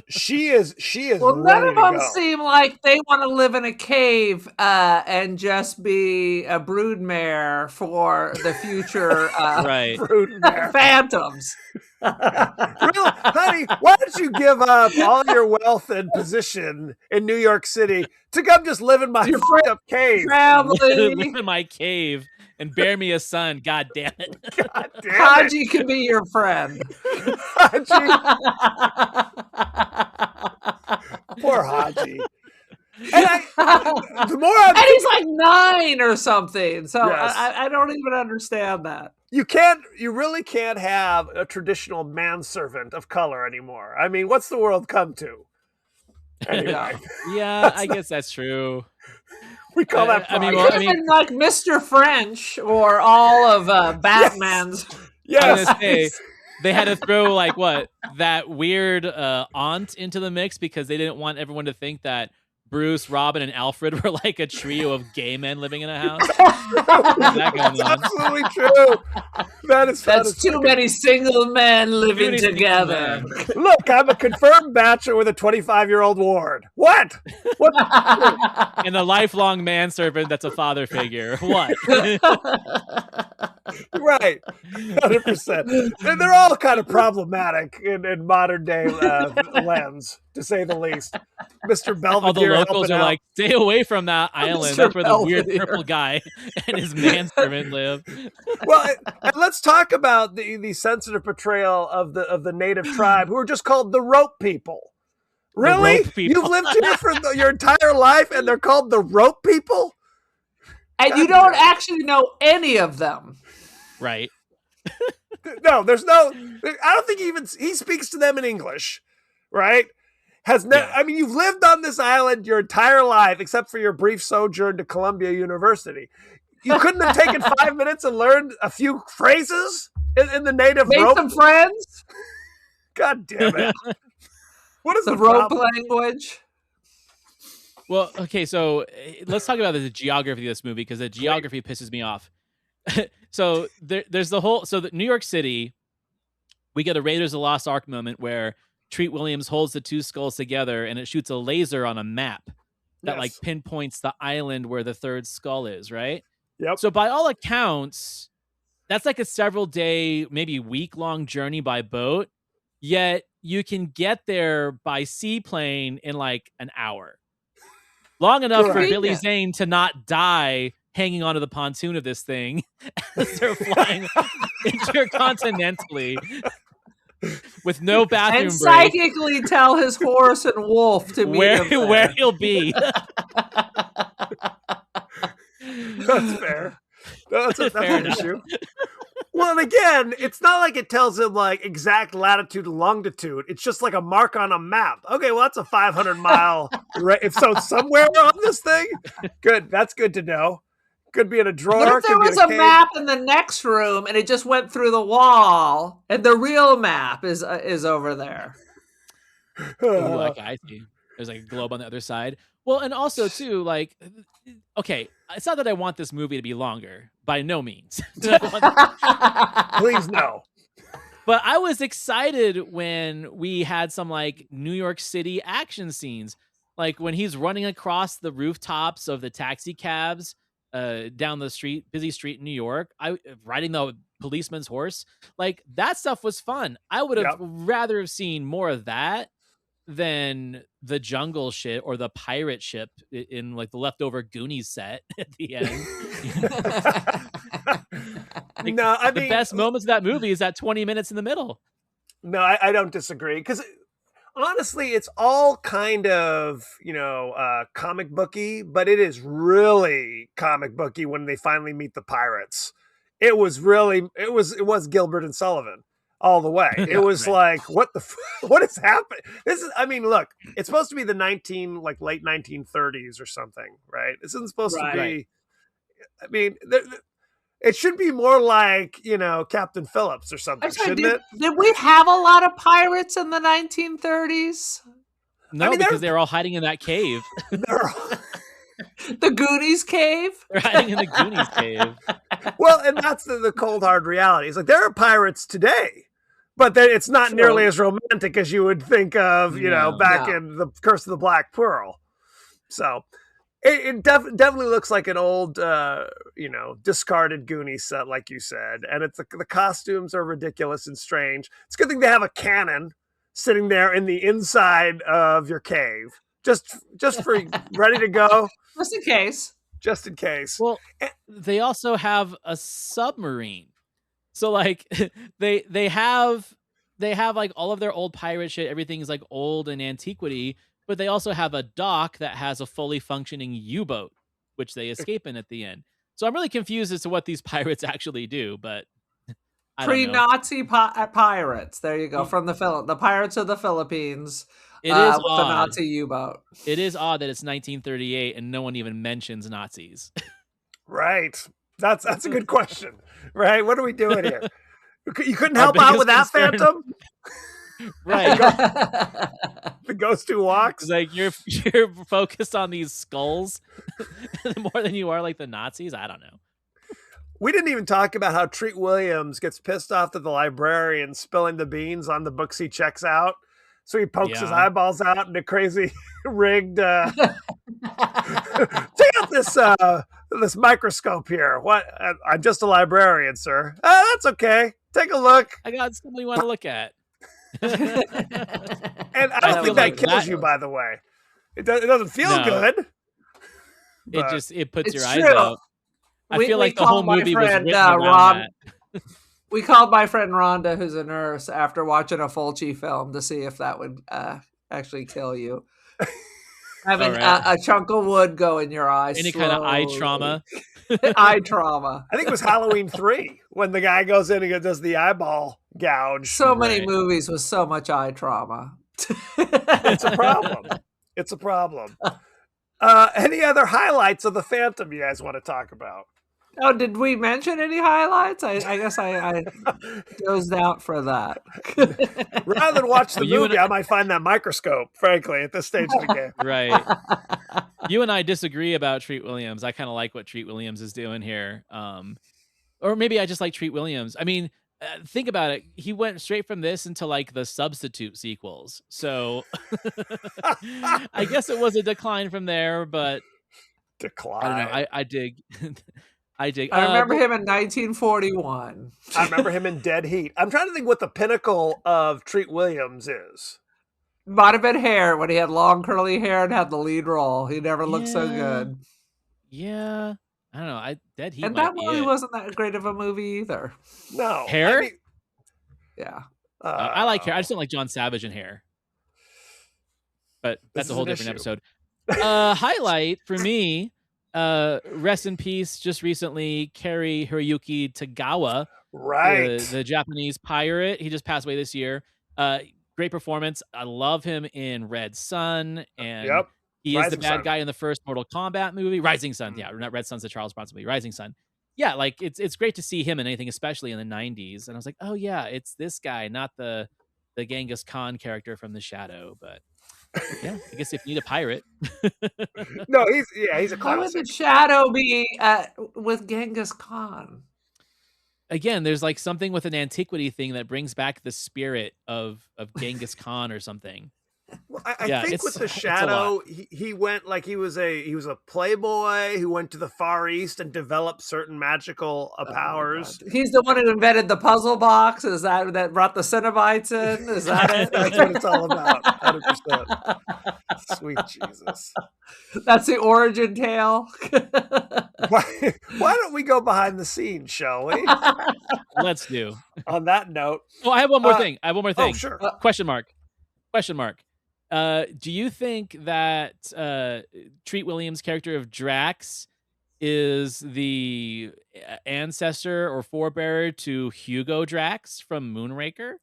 She is. Well, none of them seem like they want to live in a cave and just be a broodmare for the future. Broodmare phantoms. Really, honey, why don't you give up all your wealth and position in New York City to come just live in my up cave? Live in my cave. And bear me a son. God damn it. God damn Haji can be your friend. Haji. Poor Haji. And he's like 9 or something. So I don't even understand that. You really can't have a traditional manservant of color anymore. I mean, what's the world come to? Anyway. Yeah, I guess that's true. We call that. I mean, like Mr. French or all of Batman's. Yes. They had to throw like that weird aunt into the mix because they didn't want everyone to think that Bruce, Robin, and Alfred were like a trio of gay men living in a house. That's absolutely true. That's too many single men living together. Look, I'm a confirmed bachelor with a 25-year-old ward. What? And a lifelong manservant that's a father figure. What? Right. 100%. And they're all kind of problematic in modern day lens, to say the least. Mr. Belvedere. All the locals are like, stay away from that island. That's where the weird purple guy and his manservant live. Well, and let's talk about the sensitive portrayal of the native tribe who are just called the Rope People. Really? Rope People. You've lived here for your entire life and they're called the Rope People? And you don't actually know any of them. Right. No, there's no. I don't think he speaks to them in English, right? I mean, you've lived on this island your entire life, except for your brief sojourn to Columbia University. You couldn't have taken 5 minutes and learned a few phrases in the native Made some friends. God damn it! What is the rope language? Well, okay, so let's talk about the geography of this movie because the geography pisses me off. So there's the New York City, we get a Raiders of the Lost Ark moment where Treat Williams holds the two skulls together and it shoots a laser on a map that like pinpoints the island where the third skull is, right? Yep. So by all accounts, that's like a several day, maybe week-long journey by boat, yet you can get there by seaplane in like an hour. Long enough for Billy Zane to not die hanging onto the pontoon of this thing as they're flying intercontinentally with no bathroom and psychically tell his horse and wolf to meet where he'll be. That's fair. That's an issue. Well, and again, it's not like it tells him like exact latitude and longitude. It's just like a mark on a map. Okay, well, that's a 500-mile. If so, somewhere on this thing. Good. That's good to know. Could be in a drawer. What if there could be was in a cave. map in the next room and it just went through the wall, and the real map is over there? Ooh, okay, I see. There's like a globe on the other side. Well, and also too, like, okay, it's not that I want this movie to be longer, by no means. Please no. But I was excited when we had some like New York City action scenes, like when he's running across the rooftops of the taxi cabs down the street, busy street in New York, riding the policeman's horse. Like that stuff was fun. I would have rather have seen more of that than the jungle shit or the pirate ship in like the leftover Goonies set at the end. Like, no, I the mean, best moments of that movie is that 20 minutes in the middle. No, I don't disagree because honestly, it's all kind of comic booky, but it is really comic booky when they finally meet the pirates. It was Gilbert and Sullivan all the way. It was like, what is happening? This is, I mean, look, it's supposed to be the late 1930s or something, right? This isn't supposed to be. I mean, it should be more like, Captain Phillips or something, shouldn't it? Did we have a lot of pirates in the 1930s? No, because they're all hiding in that cave. The Goonies cave? They're hiding in the Goonies cave. Well, and that's the cold, hard reality. It's like there are pirates today, but it's not nearly as romantic as you would think of, back in the Curse of the Black Pearl. So it definitely looks like an old, discarded Goonies set, like you said. And it's the costumes are ridiculous and strange. It's a good thing they have a cannon sitting there in the inside of your cave, just for ready to go. Just in case. Well, they also have a submarine. So like they have like all of their old pirate shit. Everything's like old and antiquity, but they also have a dock that has a fully functioning U-boat, which they escape in at the end. So I'm really confused as to what these pirates actually do, but I don't know. Pre-Nazi pirates. There you go. From the Pirates of the Philippines. It is with the Nazi U-boat. It is odd that it's 1938 and no one even mentions Nazis. Right. That's a good question. Right? What are we doing here? You couldn't help out with that, Phantom? Right. The ghost who walks. It's like you're focused on these skulls more than you are like the Nazis. I don't know. We didn't even talk about how Treat Williams gets pissed off at the librarian spilling the beans on the books he checks out. So he pokes his eyeballs out in a crazy rigged. Check out this microscope here. What? I'm just a librarian, sir. That's okay. Take a look. I got something you want to look at. And I don't think that kills you, by the way. It doesn't feel good. It puts your true. eyes out. I feel like the whole movie was written around that. We called my friend Rhonda, who's a nurse, after watching a Fulci film to see if that would actually kill you. Having a chunk of wood go in your eye. Any kind of eye trauma. Eye trauma. I think it was Halloween 3 when the guy goes in and does the eyeball gouge. So many movies with so much eye trauma. It's a problem. It's a problem. Any other highlights of the Phantom you guys want to talk about? Oh, did we mention any highlights? I guess I dozed out for that. Rather than watch the movie, I might find that microscope, frankly, at this stage of the game. Right. You and I disagree about Treat Williams. I kind of like what Treat Williams is doing here. Or maybe I just like Treat Williams. I mean, think about it. He went straight from this into like the Substitute sequels. So I guess it was a decline from there, but decline. I don't know. I dig. I remember him in 1941. I remember him in Dead Heat. I'm trying to think what the pinnacle of Treat Williams is. Might have been Hair, when he had long curly hair and had the lead role. He never looked so good. Yeah. I don't know. Dead Heat. And that movie wasn't that great of a movie either. No. Hair? I mean, yeah. I like Hair. I just don't like John Savage in Hair. But that's a whole different episode. Highlight for me, rest in peace, just recently, Cary Hiroyuki Tagawa Right. the Japanese pirate. He just passed away this year. Great performance. I love him in Red Sun, and Yep. he is the Rising bad Sun. guy in the first Mortal Kombat movie, Rising Sun. Yeah, Mhm. not Red Sun's the Charles Bronson movie, Rising Sun. Yeah, like it's great to see him in anything, especially in the '90s. And I was like, oh yeah, it's this guy, not the Genghis Khan character from The Shadow. But yeah, I guess if you need a pirate, No, he's a Why would classic. the Shadow be with Genghis Khan? again, there's like something with an antiquity thing that brings back the spirit of Genghis Khan or something. Well, I Yeah, think with the it's a lot. Shadow, he went like he was a playboy who went to the Far East and developed certain magical Oh my powers. God. He's the one who invented the puzzle box. Is that brought the Cenobites in? Is that it? That's what it's all about. 100%. Sweet Jesus. That's the origin tale. Why don't we go behind the scenes, shall we? Let's do. On that note. Oh, I have one more thing. Oh, sure. Question mark. Do you think that Treat Williams' character of Drax is the ancestor or forebearer to Hugo Drax from Moonraker?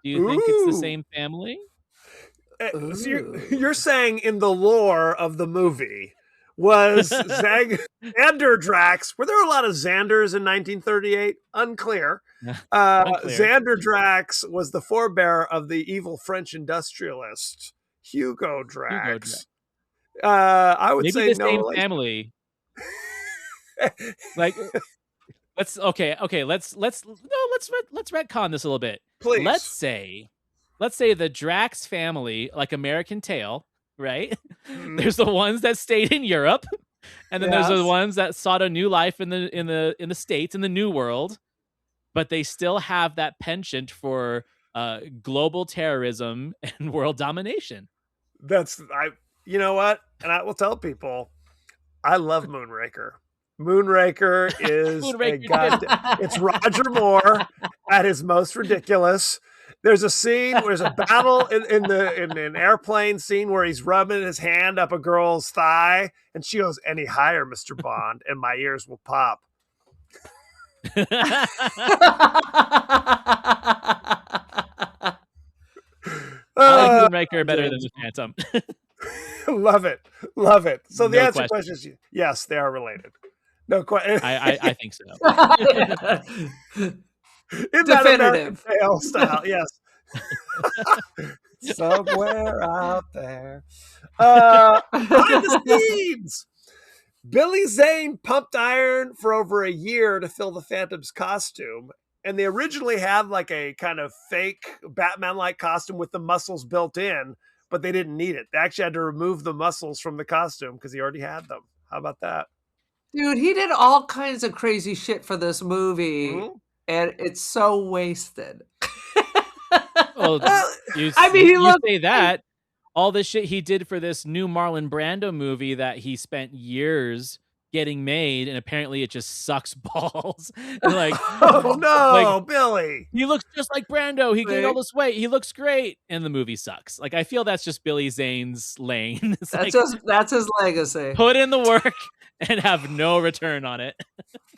Do you think it's the Ooh. same family? So you're saying in the lore of the movie was Xander Drax? Were there a lot of Xanders in 1938? Unclear. Unclear. Xander Drax was the forebearer of the evil French industrialist Hugo Drax. I would Maybe say the no same relation. family. Like, let's retcon this a little bit. Please. Let's say the Drax family, like American Tail, right? There's the ones that stayed in Europe, and then there's the Yes. ones that sought a new life in the States, in the New World, but they still have that penchant for global terrorism and world domination. You know what? And I will tell people, I love Moonraker. Moonraker is it's Roger Moore at his most ridiculous. There's a scene, there's a battle in an airplane scene where he's rubbing his hand up a girl's thigh, and she goes, "Any higher, Mr. Bond, and my ears will pop." I like Moonraker better than the Phantom. Love it. So the No answer to the question is yes, they are related. No question. I think so. In that American Definitive. Tail style, yes. Somewhere out there. Behind the scenes. Billy Zane pumped iron for over a year to fill the Phantom's costume. And they originally had like a kind of fake Batman-like costume with the muscles built in, but they didn't need it. They actually had to remove the muscles from the costume because he already had them. How about that? Dude, he did all kinds of crazy shit for this movie, and it's so wasted. Well, you say that. All the shit he did for this new Marlon Brando movie that he spent years getting made, and apparently it just sucks balls. Like, oh no, like, Billy. He looks just like Brando. He gained all this weight. He looks great, and the movie sucks. Like, I feel that's just Billy Zane's lane. That's his legacy. Put in the work and have no return on it.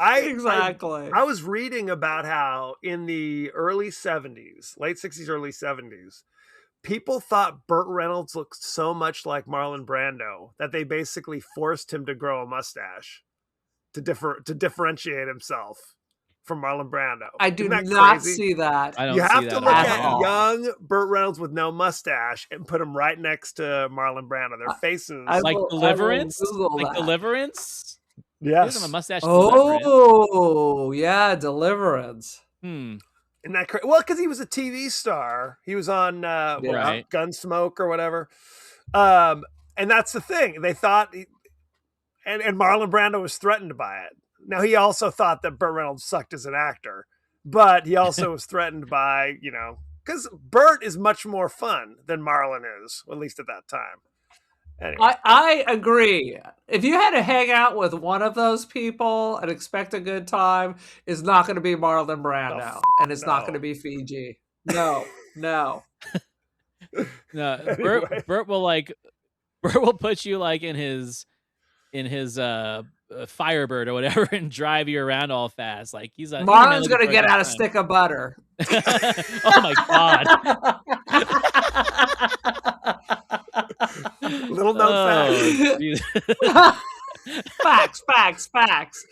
Exactly. I was reading about how in the early 70s, late 60s, early 70s, people thought Burt Reynolds looked so much like Marlon Brando that they basically forced him to grow a mustache to differentiate himself from Marlon Brando. I do not see that. I don't you have see to that look at at all. young Burt Reynolds with no mustache and put him right next to Marlon Brando. Their faces. Like Deliverance? Like Deliverance? Yes. He doesn't have a mustache. Deliverance. Oh, yeah, Deliverance. Isn't that crazy? Well, because he was a TV star. He was on Right. Gunsmoke or whatever. And that's the thing. They thought, and Marlon Brando was threatened by it. Now, he also thought that Burt Reynolds sucked as an actor, but he also was threatened by, because Burt is much more fun than Marlon is, at least at that time. Anyway. I agree. If you had to hang out with one of those people and expect a good time, it's not going to be Marlon Brando, and it's not going to be Fiji. No. No, Anyway. Burt will put you like in his Firebird or whatever and drive you around all fast. Like he's Marlon's gonna get out a stick of butter. Oh my god! Little known fact. Facts.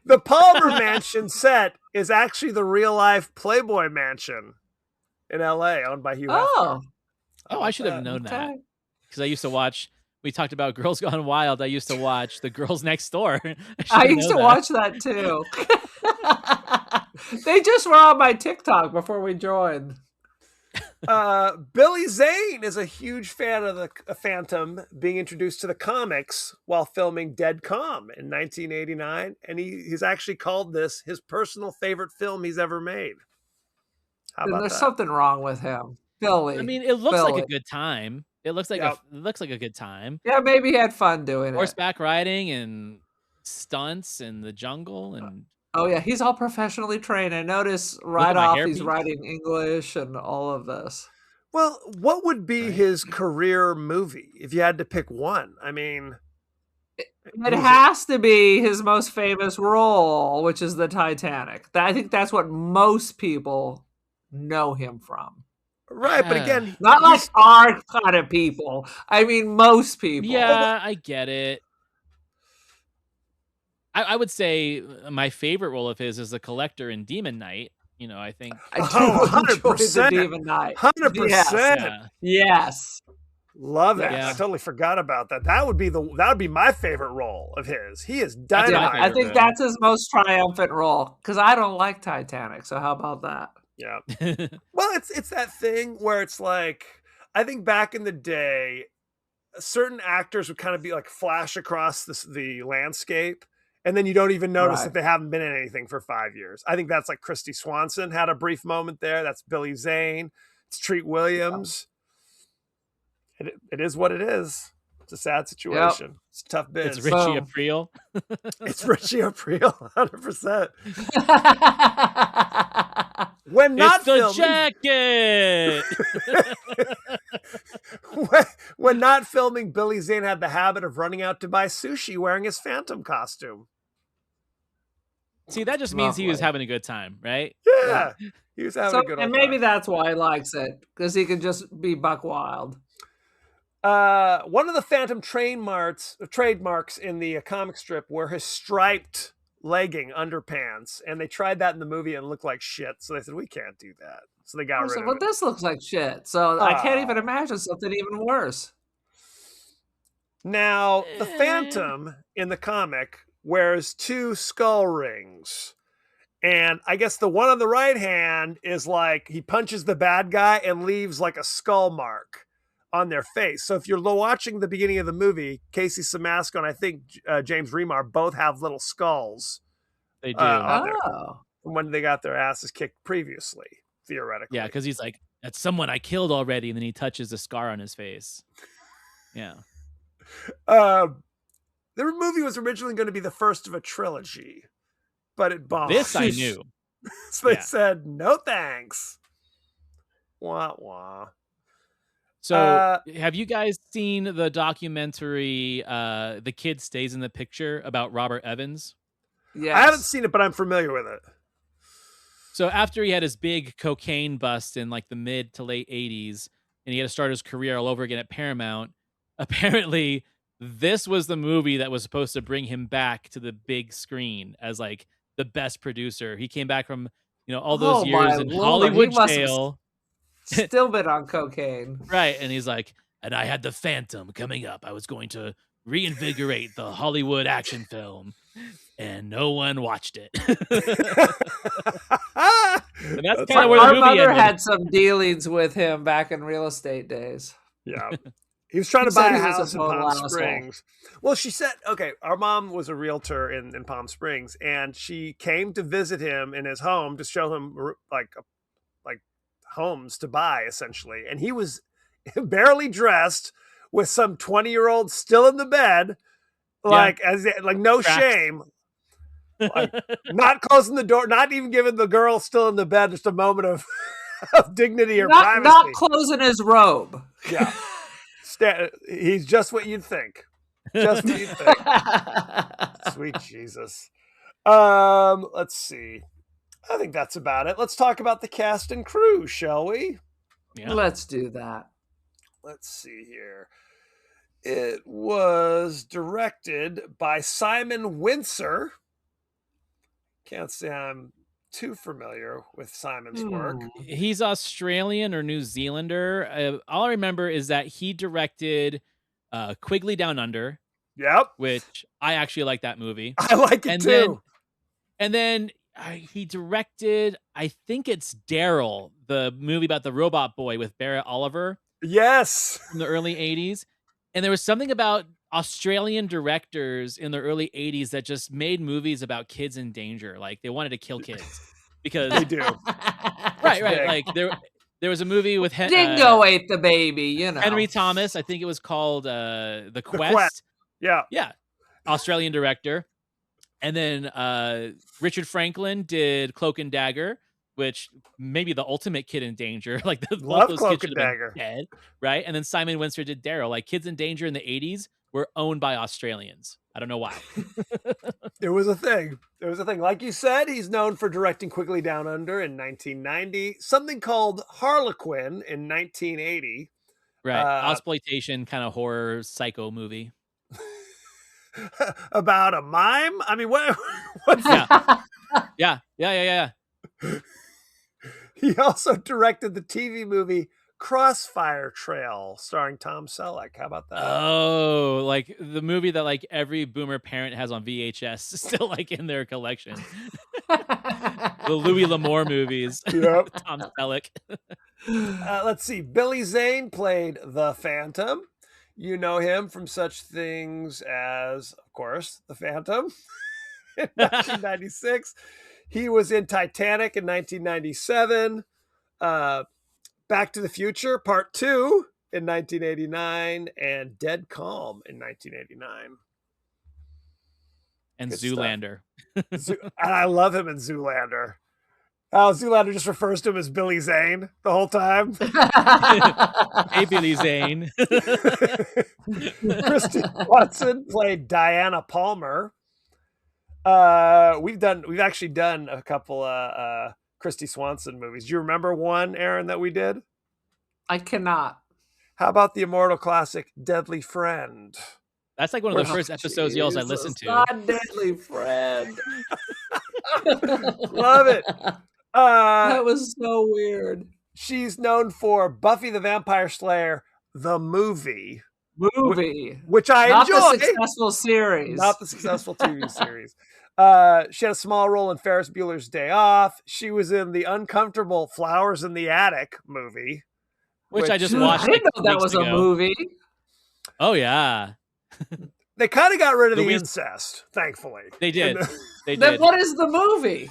The Palmer Mansion set is actually the real life Playboy Mansion in LA, owned by Hugh Hefner. Oh, I should have known that because I used to watch. We talked about Girls Gone Wild. I used to watch The Girls Next Door. I used to watch that too. They just were on my TikTok before we joined. Billy Zane is a huge fan of the Phantom being introduced to the comics while filming Dead Calm in 1989, and he's actually called this his personal favorite film he's ever made. How about There's that? something wrong with him, Billy. I mean, it looks Billy. like a good time. It looks like a good time. Yeah, maybe he had fun doing it. Horseback riding and stunts in the jungle and. Oh yeah, he's all professionally trained. I notice at my off hairpiece. he's writing English and all of this. Well, what would be his career movie if you had to pick one? I mean, it has to be his most famous role, which is the Titanic. I think that's what most people know him from. Right, but again, not like our kind of people. I mean, most people. Yeah, I get it. I would say my favorite role of his is the Collector in Demon Knight. You know, I think. I do enjoy the Demon Knight. 100%. Yes. Love it. Yeah. I totally forgot about that. That would be my favorite role of his. He is dynamite. I think that's his most triumphant role because I don't like Titanic. So how about that? Yeah. Well, it's that thing where it's like, I think back in the day, certain actors would kind of be like flash across the landscape, and then you don't even notice that they haven't been in anything for 5 years. I think that's like Christy Swanson had a brief moment there. That's Billy Zane. It's Treat Williams. It is what it is. It's a sad situation. Yep. It's a tough biz. It's Richie Aprile. It's Richie Aprile, 100%. When not it's the filming, jacket. when not filming, Billy Zane had the habit of running out to buy sushi wearing his Phantom costume. See, that just means he was having a good time, right? Yeah. He was having a good and maybe that's why he likes it, because he can just be buck wild. One of the Phantom trademarks in the comic strip were his striped legging underpants, and they tried that in the movie and it looked like shit. So they said, we can't do that. So they got rid of it. Well, this looks like shit. So I can't even imagine something even worse. Now, the Phantom in the comic wears 2 skull rings. And I guess the one on the right hand is like he punches the bad guy and leaves like a skull mark on their face. So if you're watching the beginning of the movie, Casey Simasko and I think James Remar both have little skulls. They do. From when they got their asses kicked previously, theoretically. Yeah, because he's like, that's someone I killed already, and then he touches a scar on his face. Yeah. The movie was originally going to be the first of a trilogy, but it bombed. This I knew. So they said, no thanks. Wah, wah. So have you guys seen the documentary The Kid Stays in the Picture about Robert Evans? Yeah, I haven't seen it, but I'm familiar with it. So after he had his big cocaine bust in like the mid to late 80s and he had to start his career all over again at Paramount, apparently this was the movie that was supposed to bring him back to the big screen as like the best producer. He came back from, all those years in Hollywood jail. Still been on cocaine. Right. And he's like, and I had the Phantom coming up. I was going to reinvigorate the Hollywood action film. And no one watched it. And that's kind of where the movie mother ended. had some dealings with him back in real estate days. Yeah. He was trying to buy a house in Palm Springs. Well, she said, okay, our mom was a realtor in Palm Springs, and she came to visit him in his home to show him like homes to buy, essentially. And he was barely dressed with some 20-year-old still in the bed, like no shame. Like, not closing the door, not even giving the girl still in the bed just a moment of dignity or privacy. Not closing his robe. Yeah. He's just what you'd think. Just when you think. Sweet Jesus. Let's see. I think that's about it. Let's talk about the cast and crew, shall we? Yeah. Let's do that. Let's see here. It was directed by Simon Windsor. Can't say I'm too familiar with Simon's work. He's Australian or New Zealander. All I remember is that he directed Quigley Down Under. Yep. Which I actually like that movie. I like it too. Then he directed, I think it's Daryl, the movie about the robot boy with Barrett Oliver. Yes. From the early 80s. And there was something about Australian directors in the early 80s that just made movies about kids in danger. Like they wanted to kill kids because they do. Right. Like there was a movie with Dingo ate the baby, you know. Henry Thomas. I think it was called The Quest. Yeah. Australian director. And then Richard Franklin did Cloak and Dagger, which maybe the ultimate kid in danger. Like Love those Cloak kids and Dagger. Dead, right? And then Simon Windsor did Daryl. Like kids in danger in the 80s were owned by Australians. I don't know why. It was a thing. Like you said, he's known for directing Quigley Down Under in 1990, something called Harlequin in 1980. Right. Exploitation kind of horror psycho movie. About a mime? I mean, what's Yeah. He also directed the TV movie Crossfire Trail, starring Tom Selleck. How about that? Oh, like the movie that like every boomer parent has on VHS, still like in their collection. The Louis L'Amour movies. Yep. Tom Selleck. Let's see. Billy Zane played the Phantom. You know him from such things as, of course, The Phantom in 1996. He was in Titanic in 1997. Back to the Future Part 2 in 1989. And Dead Calm in 1989. And Zoolander. And I love him in Zoolander. Zoolander just refers to him as Billy Zane the whole time. Hey, Billy Zane. Christy Watson played Diana Palmer. We've actually done a couple of Christy Swanson movies. Do you remember one, Aaron, that we did? I cannot. How about the immortal classic Deadly Friend? That's like one of the first episodes I listened to. Not Deadly Friend. Love it. That was so weird. She's known for Buffy the Vampire Slayer, the movie, which I enjoy. Not the successful series. Not the successful TV series. She had a small role in Ferris Bueller's Day Off. She was in the uncomfortable Flowers in the Attic movie, which I just watched. I didn't know that was a movie. Oh yeah. They kind of got rid of the incest, thankfully. They did. Then what is the movie?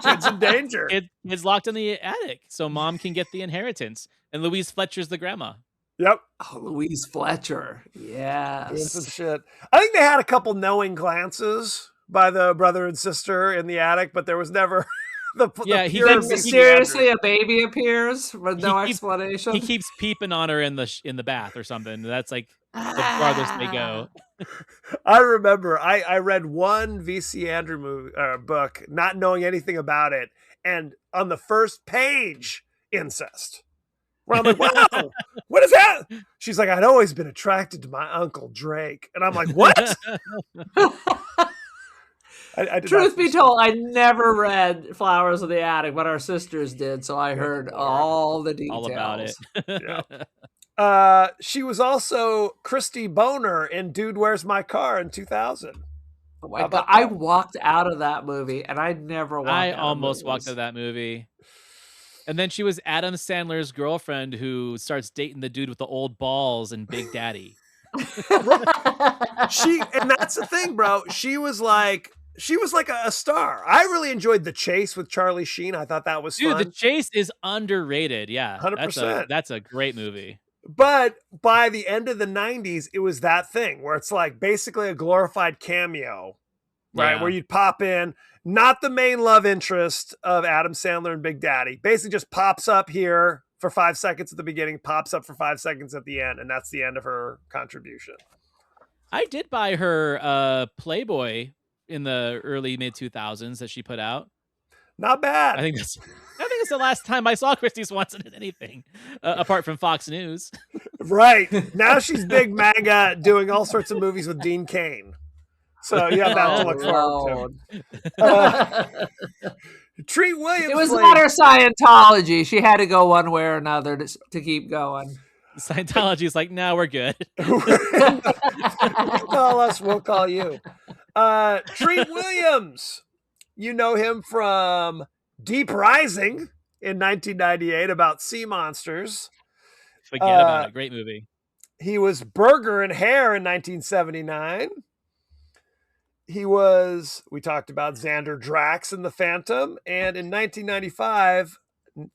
Kids in danger. Kids locked in the attic, so mom can get the inheritance. And Louise Fletcher's the grandma. Yep. Oh, Louise Fletcher. Yes. Doing some shit. I think they had a couple knowing glances by the brother and sister in the attic, but there was never mysteriously a baby appears with no explanation. He keeps peeping on her in the bath or something. That's like the farthest they go. I remember I read one V.C. Andrew book, not knowing anything about it, and on the first page, incest. Where I'm like, wow, what is that? She's like, I'd always been attracted to my Uncle Drake. And I'm like, what? Truth be told, I never read Flowers of the Attic, but our sisters did, so I heard all the details. All about it. Yeah. She was also Christy Boner in Dude, Where's My Car in 2000. Oh my God. I walked out of that movie, and I never walked I almost walked out of that movie. And then she was Adam Sandler's girlfriend who starts dating the dude with the old balls and Big Daddy. And that's the thing, bro. She was like a star. I really enjoyed The Chase with Charlie Sheen. I thought that was fun. The Chase is underrated. Yeah, 100%. That's a great movie. But by the end of the 90s, it was that thing where it's like basically a glorified cameo, right? Yeah. Where you'd pop in, not the main love interest of Adam Sandler and Big Daddy. Basically just pops up here for 5 seconds at the beginning, pops up for 5 seconds at the end, and that's the end of her contribution. I did buy her Playboy in the early mid 2000s that she put out. Not bad. I think that's the last time I saw Christy Swanson in anything, apart from Fox News. Right. Now she's big MAGA doing all sorts of movies with Dean Cain. So you have that to look forward to. Treat Williams. It was not her Scientology. She had to go one way or another to keep going. Scientology is like, no, we're good. Call us, we'll call you. Treat Williams. You know him from Deep Rising in 1998 about sea monsters. Forget about it. Great movie. He was Burger and Hare in 1979. We talked about Xander Drax in The Phantom. And in 1995,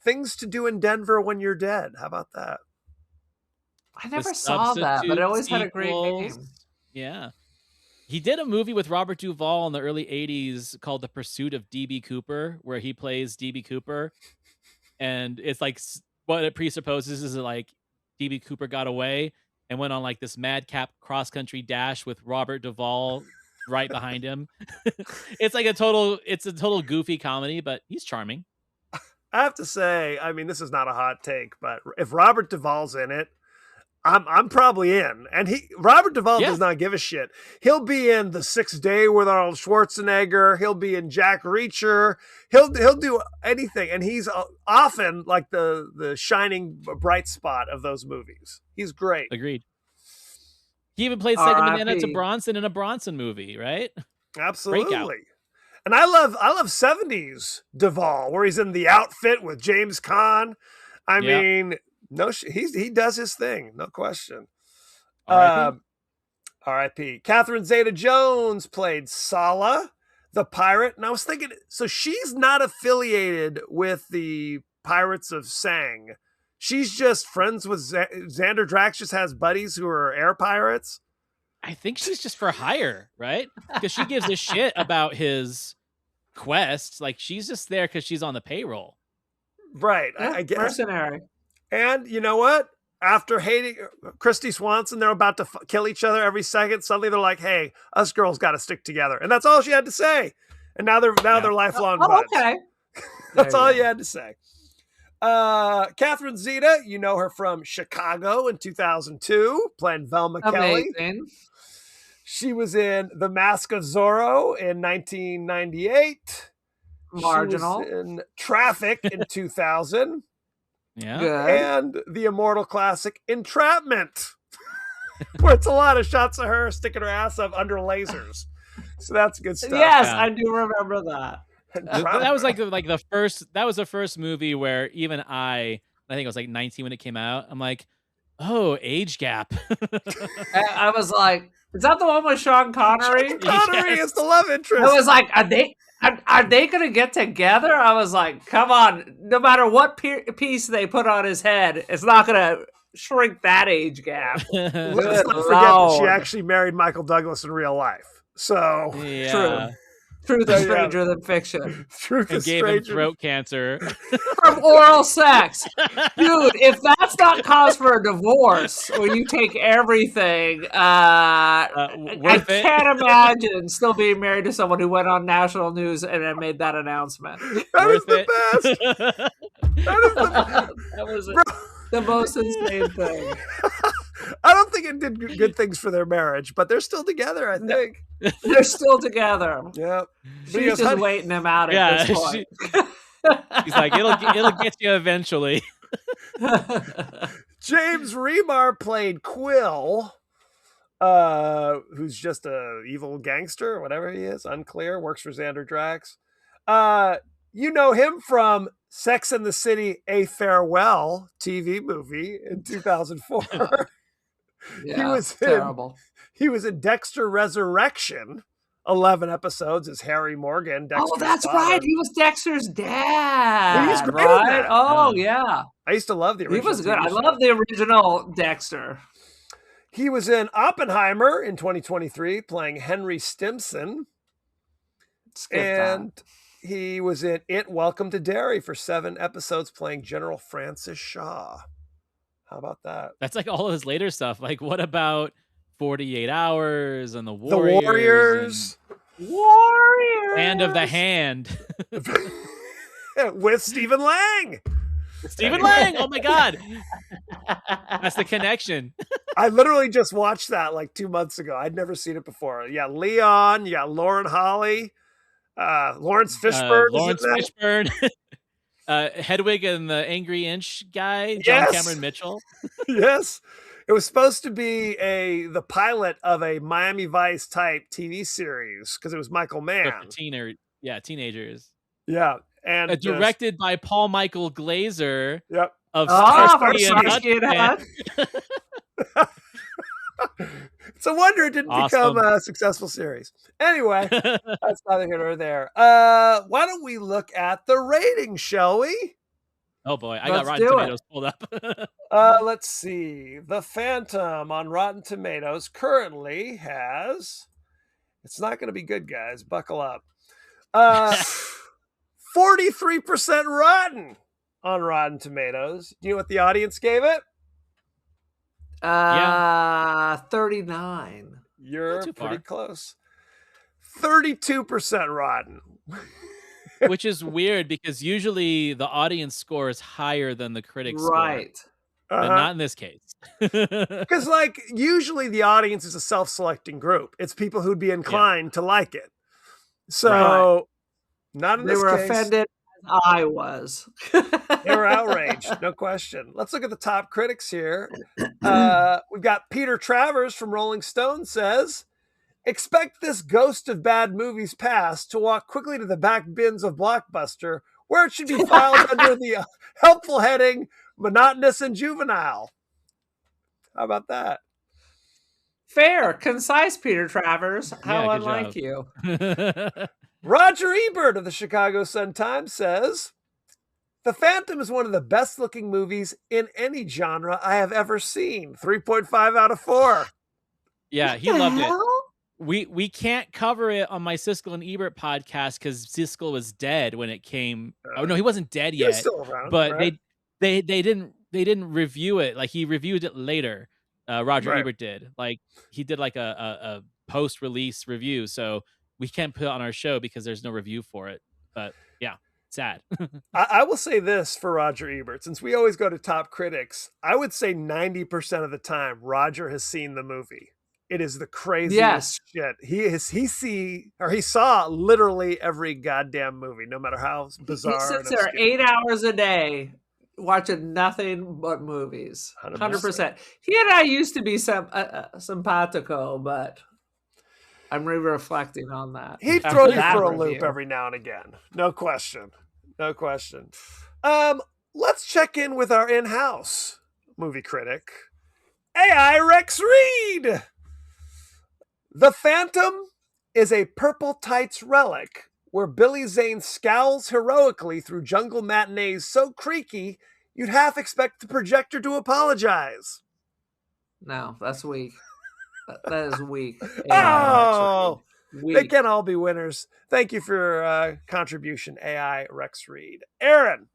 Things to Do in Denver When You're Dead. How about that? I never saw that, but it always had a great name. Yeah. He did a movie with Robert Duvall in the early 80s called The Pursuit of D.B. Cooper, where he plays D.B. Cooper. And it's like what it presupposes is that like D.B. Cooper got away and went on like this madcap cross-country dash with Robert Duvall right behind him. It's a total goofy comedy, but he's charming. I have to say, I mean, this is not a hot take, but if Robert Duvall's in it, I'm probably in. And Robert Duvall does not give a shit. He'll be in The Sixth Day with Arnold Schwarzenegger. He'll be in Jack Reacher. He'll do anything, and he's often like the shining bright spot of those movies. He's great. Agreed. He even played second banana to Bronson in a Bronson movie, right? Absolutely. Breakout. And I love 70s Duvall, where he's in The Outfit with James Caan. I mean, he does his thing, no question. R.I.P. Catherine Zeta-Jones played Sala, the pirate. And I was thinking, so she's not affiliated with the Pirates of Sang. She's just friends with Xander Drax, just has buddies who are air pirates. I think she's just for hire, right? Because she gives a shit about his quests. Like, she's just there because she's on the payroll. Right. Yeah, I guess. Mercenary. And you know what? After hating Christy Swanson, they're about to kill each other every second. Suddenly they're like, hey, us girls got to stick together. And that's all she had to say. And now they're lifelong buds. Okay. That's all you had to say. Catherine Zeta, you know her from Chicago in 2002, playing Velma Kelly. She was in The Mask of Zorro in 1998. Marginal. She was in Traffic in 2000. Yeah. Good. And the immortal classic Entrapment, where it's a lot of shots of her sticking her ass up under lasers. So that's good stuff. Yes, I do remember that. That was like the first. That was the first movie where even I think I was like 19 when it came out. I'm like, oh, age gap. I was like, is that the one with Sean Connery? Sean Connery is the love interest. I was like, are they gonna get together? I was like, come on, no matter what piece they put on his head, it's not gonna shrink that age gap. Let's not forget that she actually married Michael Douglas in real life. So Yeah. Truth is stranger than fiction. Truth And is gave stranger. him throat cancer. From oral sex. Dude, if that's not cause for a divorce, when you take everything, I can't imagine still being married to someone who went on national news and then made that announcement. That is the best. That was the most insane thing. I don't think it did good things for their marriage, but they're still together, I think. They're still together. Yeah. She's just waiting them out at this point. He's like, it'll get you eventually. James Remar played Quill, who's just a evil gangster or whatever he is, unclear, works for Xander Drax. You know him from Sex and the City, A Farewell TV movie in 2004. Yeah, terrible. He was in Dexter Resurrection, 11 episodes as Harry Morgan. Dexter's that's father. right. He was Dexter's dad. He's great in right? that. Oh, yeah. I used to love the original. He was good. TV I show. love the original Dexter. He was in Oppenheimer in 2023, playing Henry Stimson. And he was in It, Welcome to Derry for 7 episodes, playing General Francis Shaw. How about that? That's like all of his later stuff. Like, what about 48 Hours and The The Warriors. Warriors. Hand of the Hand. With Stephen Lang. Stephen Lang. Oh my God. That's the connection. I literally just watched that like 2 months ago. I'd never seen it before. Yeah, Leon. Yeah, Lauren Holly. Lawrence Fishburne. Lawrence Fishburne. Hedwig and the Angry Inch guy. John Yes. Cameron Mitchell. Yes. It was supposed to be the pilot of a Miami Vice type TV series because it was Michael Mann. For teenagers. Yeah. And directed by Paul Michael Glazer. Yep. Of Starsky Starsky and Hutch. It's a wonder it didn't become a successful series. Anyway, that's neither here nor there. Why don't we look at the rating, shall we? Oh boy, I got Rotten Tomatoes pulled up. Let's see. The Phantom on Rotten Tomatoes currently has, it's not going to be good, guys. Buckle up. 43% rotten on Rotten Tomatoes. Do you know what the audience gave it? 39. You're pretty close. 32% rotten. Which is weird because usually the audience score is higher than the critic score. Right. But not in this case. Because like usually the audience is a self-selecting group. It's people who'd be inclined to like it. So not in this case. They were offended as I was. They were outraged, no question. Let's look at the top critics here. We've got Peter Travers from Rolling Stone says, expect this ghost of bad movies past to walk quickly to the back bins of Blockbuster, where it should be filed under the helpful heading, monotonous and juvenile. How about that? Fair, concise, Peter Travers. How good unlike job. you. Roger Ebert of the Chicago Sun-Times says, The Phantom is one of the best looking movies in any genre I have ever seen. 3.5 out of 4. Yeah, he loved it. We can't cover it on my Siskel and Ebert podcast because Siskel was dead when it came. Oh no, he wasn't dead yet. He was still around, but right? they didn't review it. Like he reviewed it later. Roger Ebert did. Like he did like a post release review. So we can't put it on our show because there's no review for it. But yeah, sad. I will say this for Roger Ebert, since we always go to top critics, I would say 90% of the time Roger has seen the movie. It is the craziest shit. He saw literally every goddamn movie, no matter how bizarre. He sits there 8 hours a day watching nothing but movies. 100%. He and I used to be simpatico, but I'm reflecting on that. He'd throw you for a loop every now and again. No question. No question. Let's check in with our in-house movie critic, AI Rex Reed. The Phantom is a purple tights relic where Billy Zane scowls heroically through jungle matinees so creaky you'd half expect the projector to apologize. No, that's weak. That is weak. Oh, weak. They can't all be winners. Thank you for your contribution, AI Rex Reed. Aaron,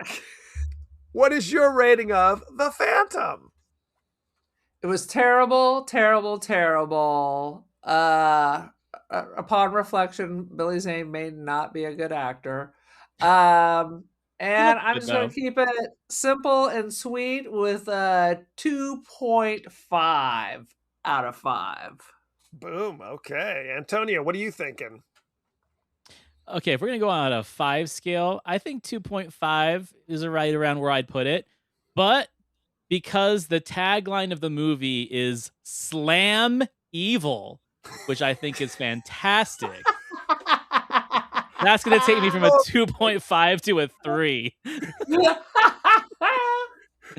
what is your rating of The Phantom? It was terrible, terrible, terrible. Upon reflection, Billy Zane may not be a good actor. And I'm just going to keep it simple and sweet with a 2.5 out of 5. Boom. Okay. Antonio, what are you thinking? Okay, if we're going to go on a 5 scale, I think 2.5 is right around where I'd put it. But because the tagline of the movie is Slam Evil, which I think is fantastic. That's going to take me from a 2.5 to a 3.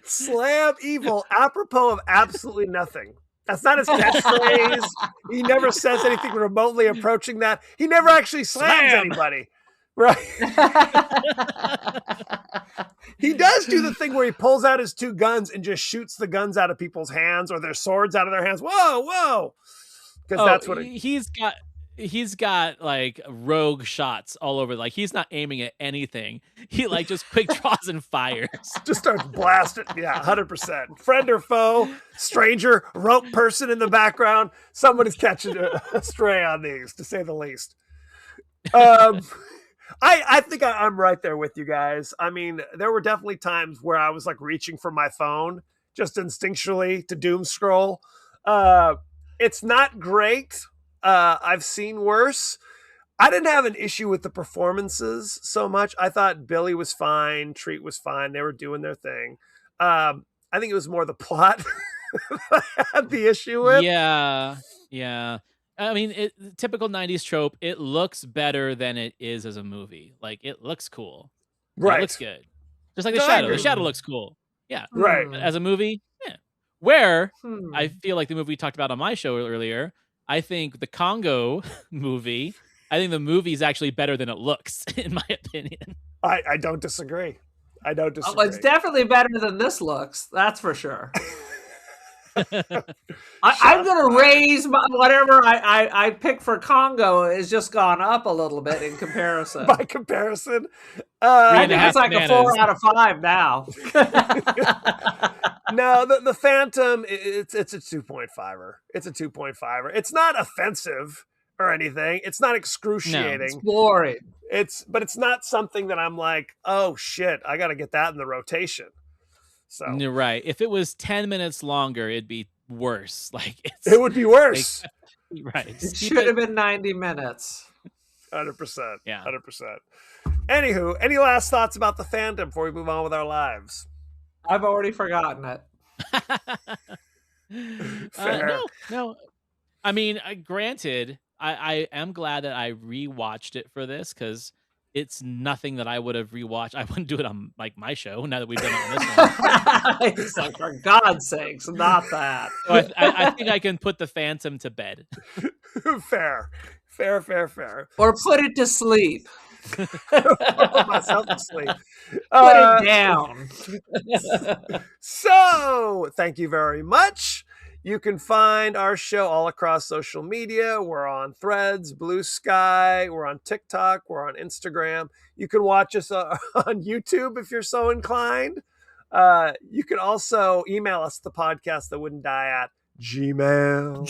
Slam Evil, apropos of absolutely nothing. That's not his catchphrase. He never says anything remotely approaching that. He never actually slams anybody. Right? He does do the thing where he pulls out his 2 guns and just shoots the guns out of people's hands or their swords out of their hands. Whoa, whoa. Because that's what he's got. he's got like rogue shots all over. Like he's not aiming at anything. He like just quick draws and fires. Just starts blasting. Yeah, 100%. Friend or foe, stranger, rope person in the background. Somebody's catching a stray on these, to say the least. I think I'm right there with you guys. I mean, there were definitely times where I was like reaching for my phone just instinctually to doom scroll. It's not great. I've seen worse. I didn't have an issue with the performances so much. I thought Billy was fine, Treat was fine. They were doing their thing. I think it was more the plot I had the issue with. Yeah. I mean, typical 90s trope, it looks better than it is as a movie. Like, it looks cool. Right. It looks good. Just like The Shadow. The Shadow looks cool. Yeah. Right. As a movie, yeah. Where I feel like the movie we talked about on my show earlier, I think the Congo movie, I think the movie is actually better than it looks, in my opinion. I don't disagree. I don't disagree. Well, it's definitely better than this looks. That's for sure. I'm gonna raise whatever I pick for Congo has just gone up a little bit in comparison. By comparison, I think it's like a 4 out of 5 now. No, the Phantom, it's a 2.5er. It's a 2.5er. It's not offensive or anything. It's not excruciating. No, it's boring. But it's not something that I'm like, oh shit, I got to get that in the rotation. So you're right. If it was 10 minutes longer, it'd be worse. Like it would be worse. Like, right. It should have been 90 minutes. 100%. Yeah. 100%. Anywho, any last thoughts about the Phantom before we move on with our lives? I've already forgotten it. Fair. No. I mean, granted, I am glad that I rewatched it for this because it's nothing that I would have rewatched. I wouldn't do it on like my show now that we've done it on this one. It's like, for God's sakes, not that. So I think I can put the Phantom to bed. Fair. Or put it to sleep. Put myself to sleep. Put it down. So, thank you very much. You can find our show all across social media. We're on Threads, Blue Sky. We're on TikTok. We're on Instagram. You can watch us on YouTube if you're so inclined. You can also email us the podcast that wouldn't die at Gmail.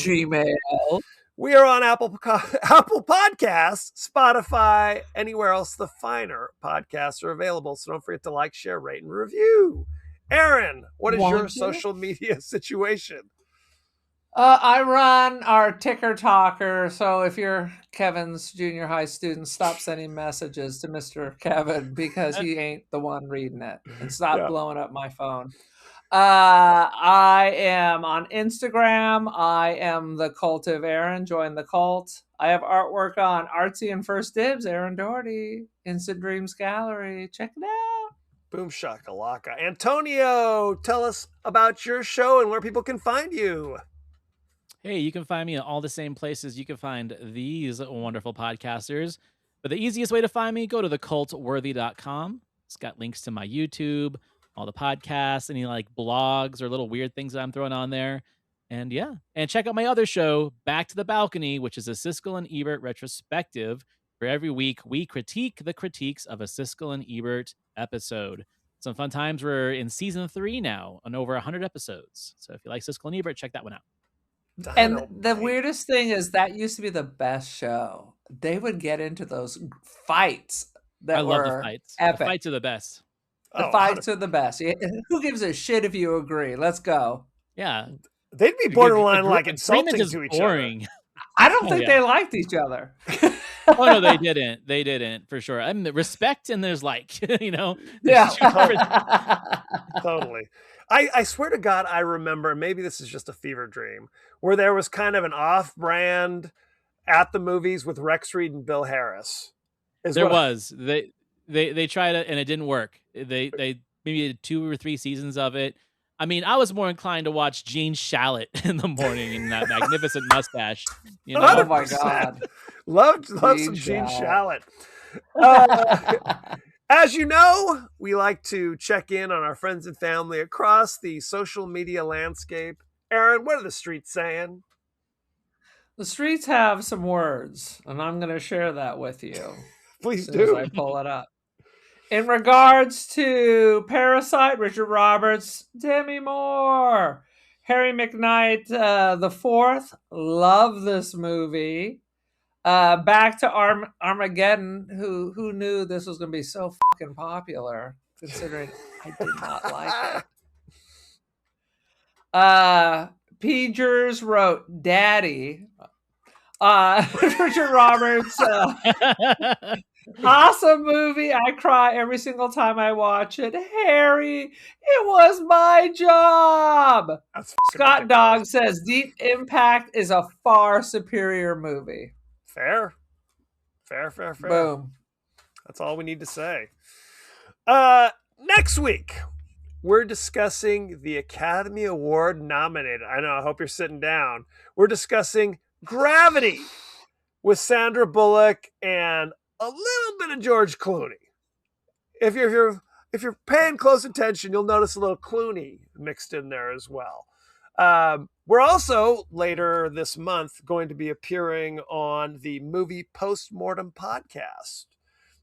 We are on Apple Podcasts, Spotify, anywhere else the finer podcasts are available. So don't forget to like, share, rate, and review. Aaron, what is your social media situation? I run our Ticker Talker, so if you're Kevin's junior high student, stop sending messages to Mr. Kevin because he ain't the one reading it. And stop blowing up my phone. I am on Instagram. I am the Cult of Aaron. Join the cult. I have artwork on Artsy and First Dibs, Aaron Doherty, Instant Dreams Gallery. Check it out. Boom shakalaka. Antonio, tell us about your show and where people can find you. Hey, you can find me at all the same places you can find these wonderful podcasters. But the easiest way to find me, go to thecultworthy.com. It's got links to my YouTube, all the podcasts, any like blogs or little weird things that I'm throwing on there. And yeah, and check out my other show, Back to the Balcony, which is a Siskel and Ebert retrospective. For every week, we critique the critiques of a Siskel and Ebert episode. Some fun times. We're in season 3 now on over 100 episodes. So if you like Siskel and Ebert, check that one out. And the weirdest thing is that used to be the best show. They would get into those fights that I love were the fights. epic. The fights are the best. The fights are the best. Who gives a shit if you agree? Let's go. Yeah. They'd be borderline like insulting to each boring. other. I don't think they liked each other. Oh no, they didn't. They didn't for sure. I mean, respect and there's like, Yeah. Totally. I swear to God, I remember, maybe this is just a fever dream, where there was kind of an off-brand at the movies with Rex Reed and Bill Harris. There was. They tried it and it didn't work. They maybe did 2 or 3 seasons of it. I mean, I was more inclined to watch Gene Shalit in the morning and that magnificent mustache. Oh my God. Loved some Gene Shalit. As you know, we like to check in on our friends and family across the social media landscape. Aaron, what are the streets saying? The streets have some words, and I'm going to share that with you Please as soon as do. I pull it up. In regards to Parasite, Richard Roberts, Demi Moore, Harry McKnight, the fourth, love this movie. Back to Armageddon. Who knew this was going to be so fucking popular? Considering I did not like it. Pagers wrote "Daddy." Richard Roberts. Awesome movie. I cry every single time I watch it. Harry, it was my job. That's Scott ridiculous. Dog says Deep Impact is a far superior movie. Fair. Boom. That's all we need to say. Next week, we're discussing the Academy Award nominated. I know, I hope you're sitting down. We're discussing Gravity with Sandra Bullock and a little bit of George Clooney. If you're paying close attention, you'll notice a little Clooney mixed in there as well. We're also later this month going to be appearing on the Movie Postmortem podcast.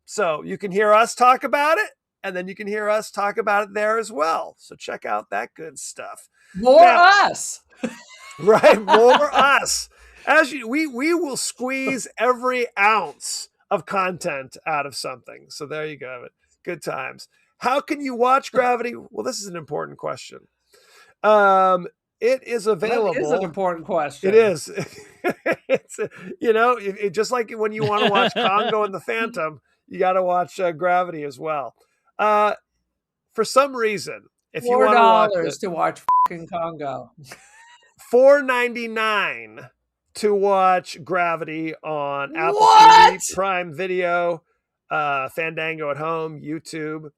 So you can hear us talk about it, and then you can hear us talk about it there as well. So check out that good stuff. More us. Right, more us. We will squeeze every ounce of content out of something. So there you go. Good times. How can you watch Gravity? Well, this is an important question. It is available. That is an important question. It is. It's just like when you want to watch Congo and the Phantom, you got to watch Gravity as well. For some reason, if you want to watch fucking Congo, $4.99 to watch Gravity on Apple TV, Prime Video, Fandango at Home, YouTube.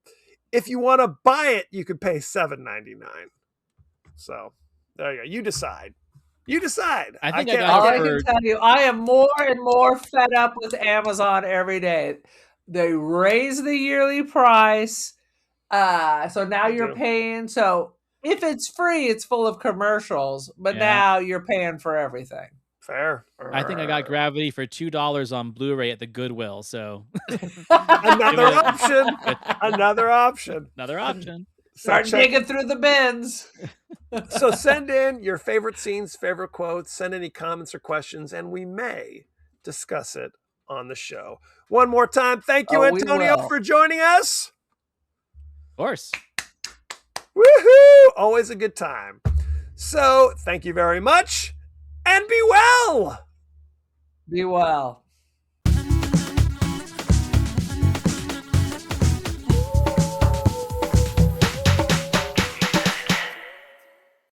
If you want to buy it, you could pay $7.99. So there you go. You decide. I think all I can tell you, I am more and more fed up with Amazon every day. They raise the yearly price, so now you're paying. So if it's free, it's full of commercials, but now you're paying for everything. Fair. I think I got Gravity for $2 on Blu-ray at the Goodwill. So another option. Start digging through the bins. So send in your favorite scenes, favorite quotes, send any comments or questions, and we may discuss it on the show. One more time, thank you, Antonio, for joining us. Of course. Woohoo! Always a good time. So thank you very much, and be well. Be well.